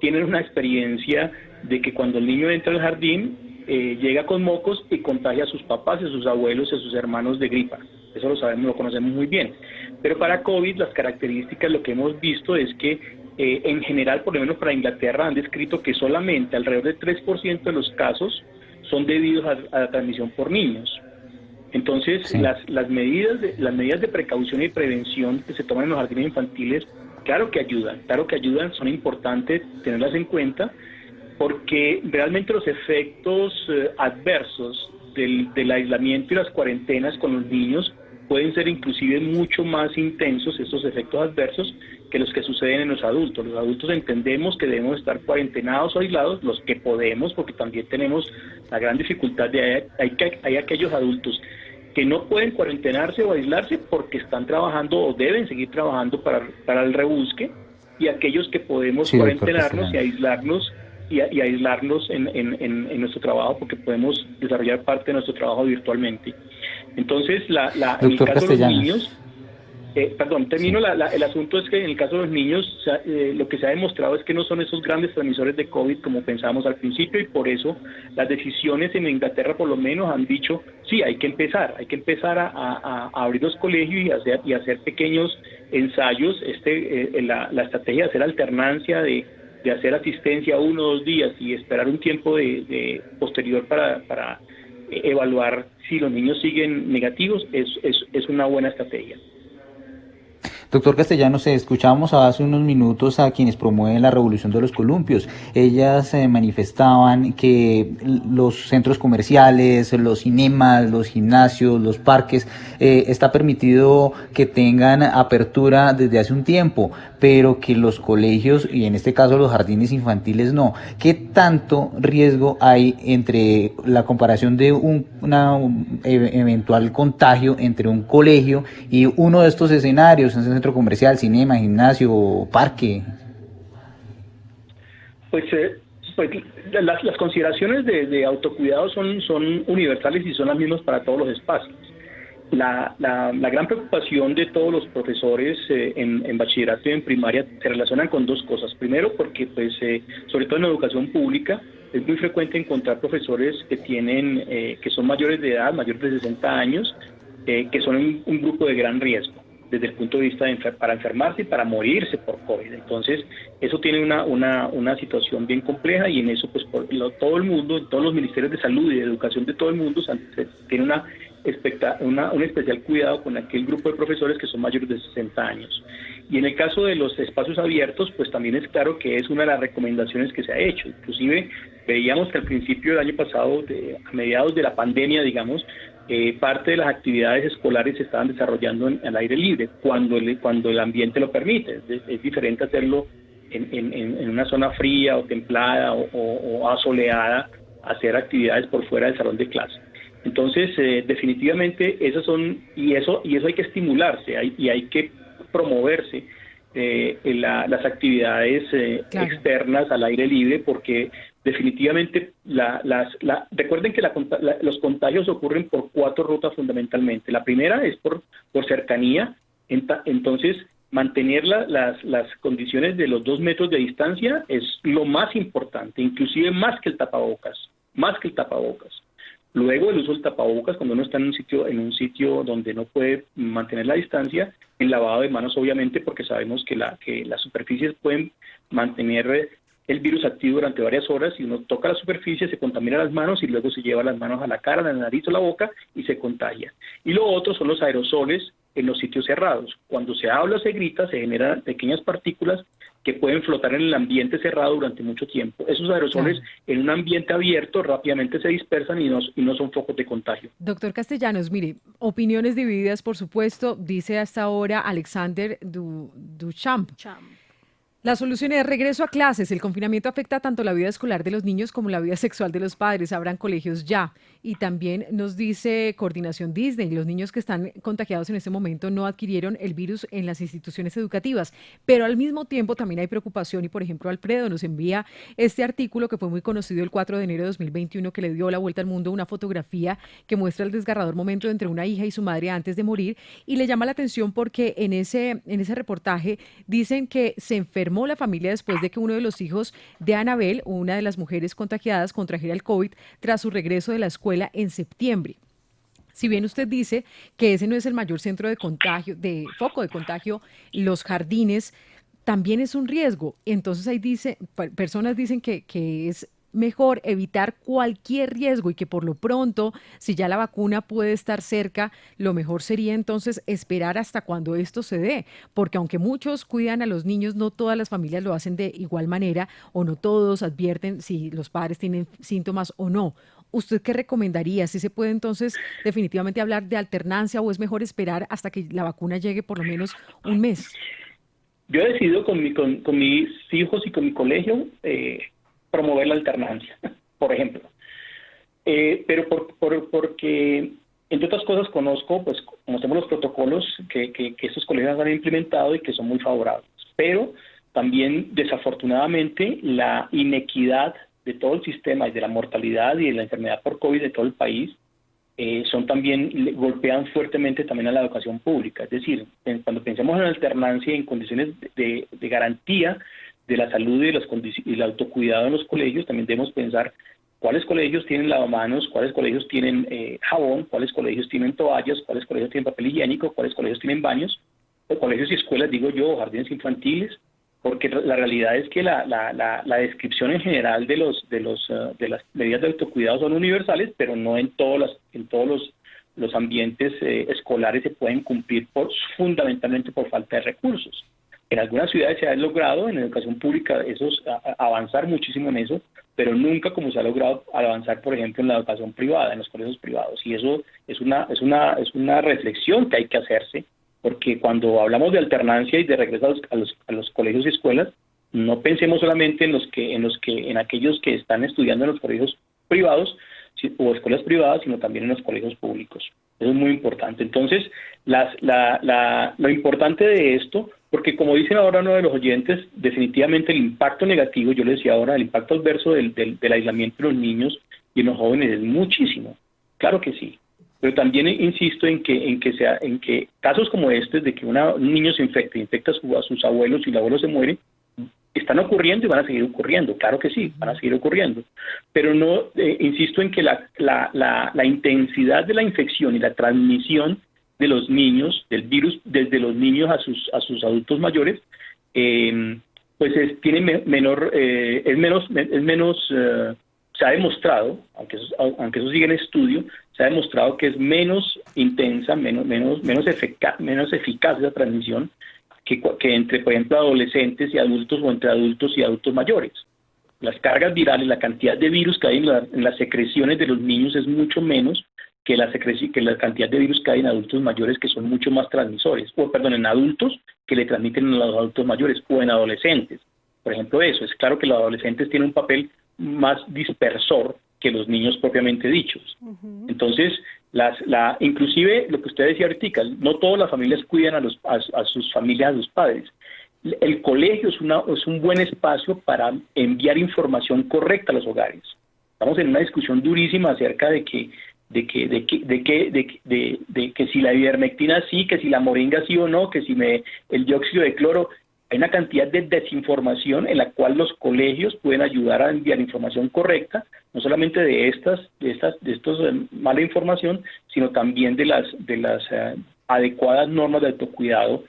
tienen una experiencia de que cuando el niño entra al jardín, llega con mocos y contagia a sus papás, a sus abuelos, a sus hermanos de gripa. Eso lo sabemos, lo conocemos muy bien. Pero para COVID, las características, lo que hemos visto es que en general, por lo menos para Inglaterra, han descrito que solamente alrededor del 3% de los casos son debidos a la transmisión por niños. Entonces, Sí. las medidas de precaución y prevención que se toman en los jardines infantiles, claro que ayudan, son importantes tenerlas en cuenta, porque realmente los efectos adversos del aislamiento y las cuarentenas con los niños pueden ser inclusive mucho más intensos, estos efectos adversos, que los que suceden en los adultos. Los adultos entendemos que debemos estar cuarentenados o aislados, los que podemos, porque también tenemos la gran dificultad de hay aquellos adultos que no pueden cuarentenarse o aislarse porque están trabajando o deben seguir trabajando para el rebusque, y aquellos que podemos Sí, doctor cuarentenarnos y Castellanos. aislarnos en nuestro trabajo, porque podemos desarrollar parte de nuestro trabajo virtualmente. Entonces, en el Doctor caso de los Castellanos. niños, termino. Sí. El asunto es que en el caso de los niños, lo que se ha demostrado es que no son esos grandes transmisores de COVID como pensábamos al principio, y por eso las decisiones en Inglaterra por lo menos han dicho, sí, hay que empezar a abrir los colegios y hacer pequeños ensayos. La estrategia de hacer alternancia, de hacer asistencia 1 o 2 días y esperar un tiempo de posterior para evaluar si los niños siguen negativos, es una buena estrategia. Doctor Castellanos, escuchábamos hace unos minutos a quienes promueven la revolución de los columpios. Ellas manifestaban que los centros comerciales, los cinemas, los gimnasios, los parques, está permitido que tengan apertura desde hace un tiempo, pero que los colegios, y en este caso los jardines infantiles, no. ¿Qué tanto riesgo hay entre la comparación de un eventual contagio entre un colegio y uno de estos escenarios, un centro comercial, cinema, gimnasio, parque? Pues las consideraciones de autocuidado son universales y son las mismas para todos los espacios. La gran preocupación de todos los profesores en bachillerato y en primaria se relacionan con 2 cosas. Primero, porque sobre todo en la educación pública es muy frecuente encontrar profesores que son mayores de edad, mayores de 60 años, que son un grupo de gran riesgo desde el punto de vista para enfermarse y para morirse por COVID. Entonces, eso tiene una situación bien compleja, y en eso todo el mundo, en todos los ministerios de salud y de educación de todo el mundo, tiene un especial cuidado con aquel grupo de profesores que son mayores de 60 años. Y en el caso de los espacios abiertos, pues también es claro que es una de las recomendaciones que se ha hecho. Inclusive veíamos que al principio del año pasado, a mediados de la pandemia, digamos, parte de las actividades escolares se estaban desarrollando al aire libre, cuando el ambiente lo permite. Es diferente hacerlo en una zona fría o templada o asoleada, hacer actividades por fuera del salón de clase. Entonces, definitivamente, eso hay que estimularse, y hay que promoverse las actividades Claro. externas al aire libre, porque definitivamente recuerden que los contagios ocurren por 4 rutas fundamentalmente. La primera es por cercanía. Entonces, mantener las condiciones de los 2 metros de distancia es lo más importante, inclusive más que el tapabocas. Luego, el uso del tapabocas cuando uno está en un sitio donde no puede mantener la distancia. El lavado de manos, obviamente, porque sabemos que las superficies pueden mantener el virus activo durante varias horas. Si uno toca la superficie, se contamina las manos y luego se lleva las manos a la cara, a la nariz o la boca y se contagia. Y lo otro son los aerosoles en los sitios cerrados. Cuando se habla o se grita, se generan pequeñas partículas que pueden flotar en el ambiente cerrado durante mucho tiempo. Esos aerosoles en un ambiente abierto rápidamente se dispersan y no son focos de contagio. Doctor Castellanos, mire, opiniones divididas, por supuesto, dice hasta ahora Alexander Duchamp. La solución es regreso a clases. El confinamiento afecta tanto la vida escolar de los niños como la vida sexual de los padres. Abran colegios ya. Y también nos dice Coordinación Disney, los niños que están contagiados en este momento no adquirieron el virus en las instituciones educativas. Pero al mismo tiempo también hay preocupación y, por ejemplo, Alfredo nos envía este artículo que fue muy conocido el 4 de enero de 2021 que le dio la vuelta al mundo, una fotografía que muestra el desgarrador momento entre una hija y su madre antes de morir y le llama la atención porque en ese reportaje dicen que se enfermó la familia después de que uno de los hijos de Anabel, una de las mujeres contagiadas, contrajera el COVID tras su regreso de la escuela en septiembre. Si bien usted dice que ese no es el mayor centro de contagio, de foco de contagio, los jardines también es un riesgo. Entonces ahí dice, personas dicen que es mejor evitar cualquier riesgo y que por lo pronto, si ya la vacuna puede estar cerca, lo mejor sería entonces esperar hasta cuando esto se dé, porque aunque muchos cuidan a los niños, no todas las familias lo hacen de igual manera o no todos advierten si los padres tienen síntomas o no. ¿Usted qué recomendaría? ¿Si se puede entonces definitivamente hablar de alternancia o es mejor esperar hasta que la vacuna llegue por lo menos un mes? Yo he decidido con mis hijos y con mi colegio promover la alternancia, por ejemplo. Pero porque, entre otras cosas, conocemos los protocolos que estos colegios han implementado y que son muy favorables. Pero también, desafortunadamente, la inequidad de todo el sistema y de la mortalidad y de la enfermedad por COVID de todo el país golpean fuertemente también a la educación pública. Es decir, cuando pensamos en alternancia y en condiciones de garantía de la salud y el autocuidado en los colegios, también debemos pensar cuáles colegios tienen lavamanos, cuáles colegios tienen jabón, cuáles colegios tienen toallas, cuáles colegios tienen papel higiénico, cuáles colegios tienen baños, o colegios y escuelas, digo yo, jardines infantiles, porque la realidad es que la descripción en general de las medidas de autocuidado son universales, pero no en todos los ambientes escolares se pueden cumplir fundamentalmente por falta de recursos. En algunas ciudades se ha logrado en educación pública avanzar muchísimo en eso, pero nunca como se ha logrado avanzar, por ejemplo, en la educación privada, en los colegios privados. Y eso es una reflexión que hay que hacerse, porque cuando hablamos de alternancia y de regreso a los colegios y escuelas, no pensemos solamente en aquellos que están estudiando en los colegios privados o escuelas privadas, sino también en los colegios públicos. Eso es muy importante. Entonces, lo importante de esto, porque como dicen ahora uno de los oyentes, definitivamente el impacto negativo, yo les decía ahora, el impacto adverso del aislamiento de los niños y en los jóvenes es muchísimo. Claro que sí. Pero también insisto en que casos como este, de que un niño se infecta a sus abuelos y el abuelo se muere, están ocurriendo y van a seguir ocurriendo. Claro que sí, van a seguir ocurriendo. Pero no, insisto en que la intensidad de la infección y la transmisión de los niños, del virus, desde los niños a sus adultos mayores, pues tiene se ha demostrado, aunque eso sigue en estudio, se ha demostrado que es menos intensa, menos eficaz esa transmisión que entre, por ejemplo, adolescentes y adultos o entre adultos y adultos mayores. Las cargas virales, la cantidad de virus que hay en las secreciones de los niños es mucho menos que la cantidad de virus que hay en adultos mayores, que son mucho más transmisores, en adultos que le transmiten a los adultos mayores, o en adolescentes. Por ejemplo, eso, es claro que los adolescentes tienen un papel más dispersor que los niños propiamente dichos. Entonces, inclusive lo que usted decía ahorita, no todas las familias cuidan a sus familias, a sus padres. El colegio es un buen espacio para enviar información correcta a los hogares. Estamos en una discusión durísima acerca de que si la ivermectina sí, que si la moringa sí o no, que si el dióxido de cloro. Hay una cantidad de desinformación en la cual los colegios pueden ayudar a enviar información correcta, no solamente de estos mala información, sino también de las adecuadas normas de autocuidado,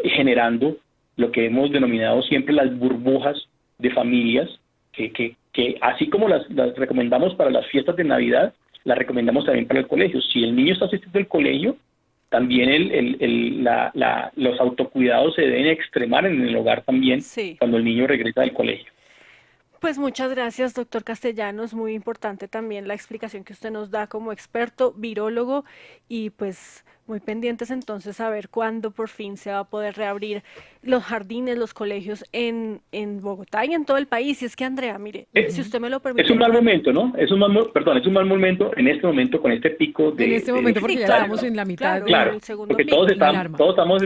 generando lo que hemos denominado siempre las burbujas de familias, que así como las recomendamos para las fiestas de Navidad, las recomendamos también para el colegio. Si el niño está asistiendo al colegio, también los autocuidados se deben extremar en el hogar también, sí, cuando el niño regresa del colegio. Pues muchas gracias, doctor Castellanos. Muy importante también la explicación que usted nos da como experto, virólogo, y pues muy pendientes entonces a ver cuándo por fin se va a poder reabrir los jardines, los colegios en Bogotá y en todo el país. Y es que, Andrea, mire, si usted me lo Es permite, un mal momento, ¿no? Perdón, es un mal momento en este momento con este pico En este momento, porque sí, ya claro, estamos en la mitad claro, Claro, el segundo porque pico. la alarma. todos estamos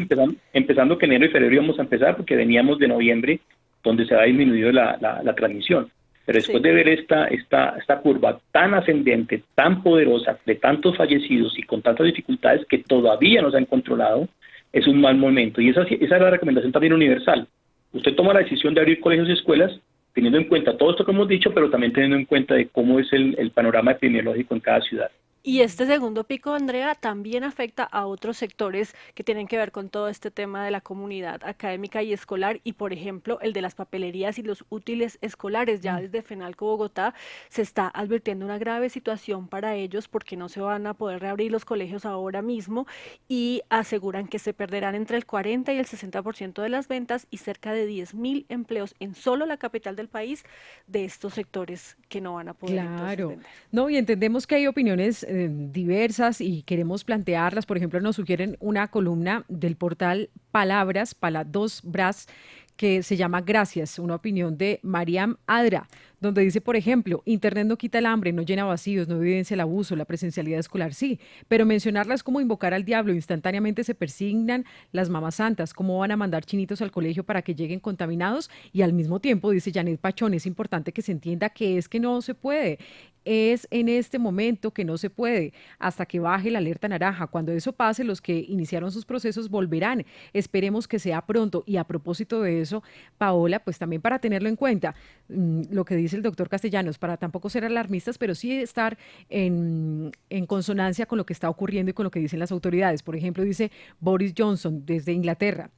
empezando que enero y febrero íbamos a empezar porque veníamos de noviembre, donde se ha disminuido la transmisión. Pero después Sí. de ver esta curva tan ascendente, tan poderosa, de tantos fallecidos y con tantas dificultades que todavía no se han controlado, es un mal momento. Y esa es la recomendación también universal. Usted toma la decisión de abrir colegios y escuelas teniendo en cuenta todo esto que hemos dicho, pero también teniendo en cuenta de cómo es el panorama epidemiológico en cada ciudad. Y este segundo pico, Andrea, también afecta a otros sectores que tienen que ver con todo este tema de la comunidad académica y escolar y, por ejemplo, el de las papelerías y los útiles escolares. Ya desde FENALCO Bogotá se está advirtiendo una grave situación para ellos porque no se van a poder reabrir los colegios ahora mismo y aseguran que se perderán entre el 40 y el 60% de las ventas y cerca de 10.000 empleos en solo la capital del país de estos sectores que no van a poder entonces Claro, vender. no, y entendemos que hay opiniones diversas y queremos plantearlas. Por ejemplo, nos sugieren una columna del portal Palabras, Pala 2 Bras, que se llama Gracias, una opinión de Mariam Adra, donde dice, por ejemplo, Internet no quita el hambre, no llena vacíos, no evidencia el abuso, la presencialidad escolar sí, pero mencionarla es como invocar al diablo, instantáneamente se persignan las mamás santas, cómo van a mandar chinitos al colegio para que lleguen contaminados y al mismo tiempo, dice Janet Pachón, es importante que se entienda que es que no se puede. Es en este momento que no se puede, hasta que baje la alerta naranja. Cuando eso pase, los que iniciaron sus procesos volverán. Esperemos que sea pronto. Y a propósito de eso, Paola, pues también para tenerlo en cuenta, lo que dice el doctor Castellanos, para tampoco ser alarmistas, pero sí estar en consonancia con lo que está ocurriendo y con lo que dicen las autoridades. Por ejemplo, dice Boris Johnson desde Inglaterra.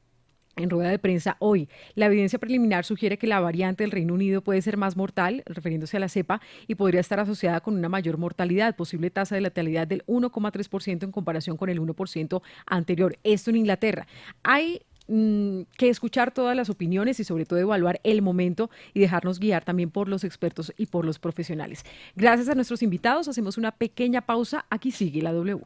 En rueda de prensa hoy, la evidencia preliminar sugiere que la variante del Reino Unido puede ser más mortal, refiriéndose a la cepa, y podría estar asociada con una mayor mortalidad, posible tasa de letalidad del 1,3% en comparación con el 1% anterior. Esto en Inglaterra. Hay que escuchar todas las opiniones y sobre todo evaluar el momento y dejarnos guiar también por los expertos y por los profesionales. Gracias a nuestros invitados, hacemos una pequeña pausa. Aquí sigue la W.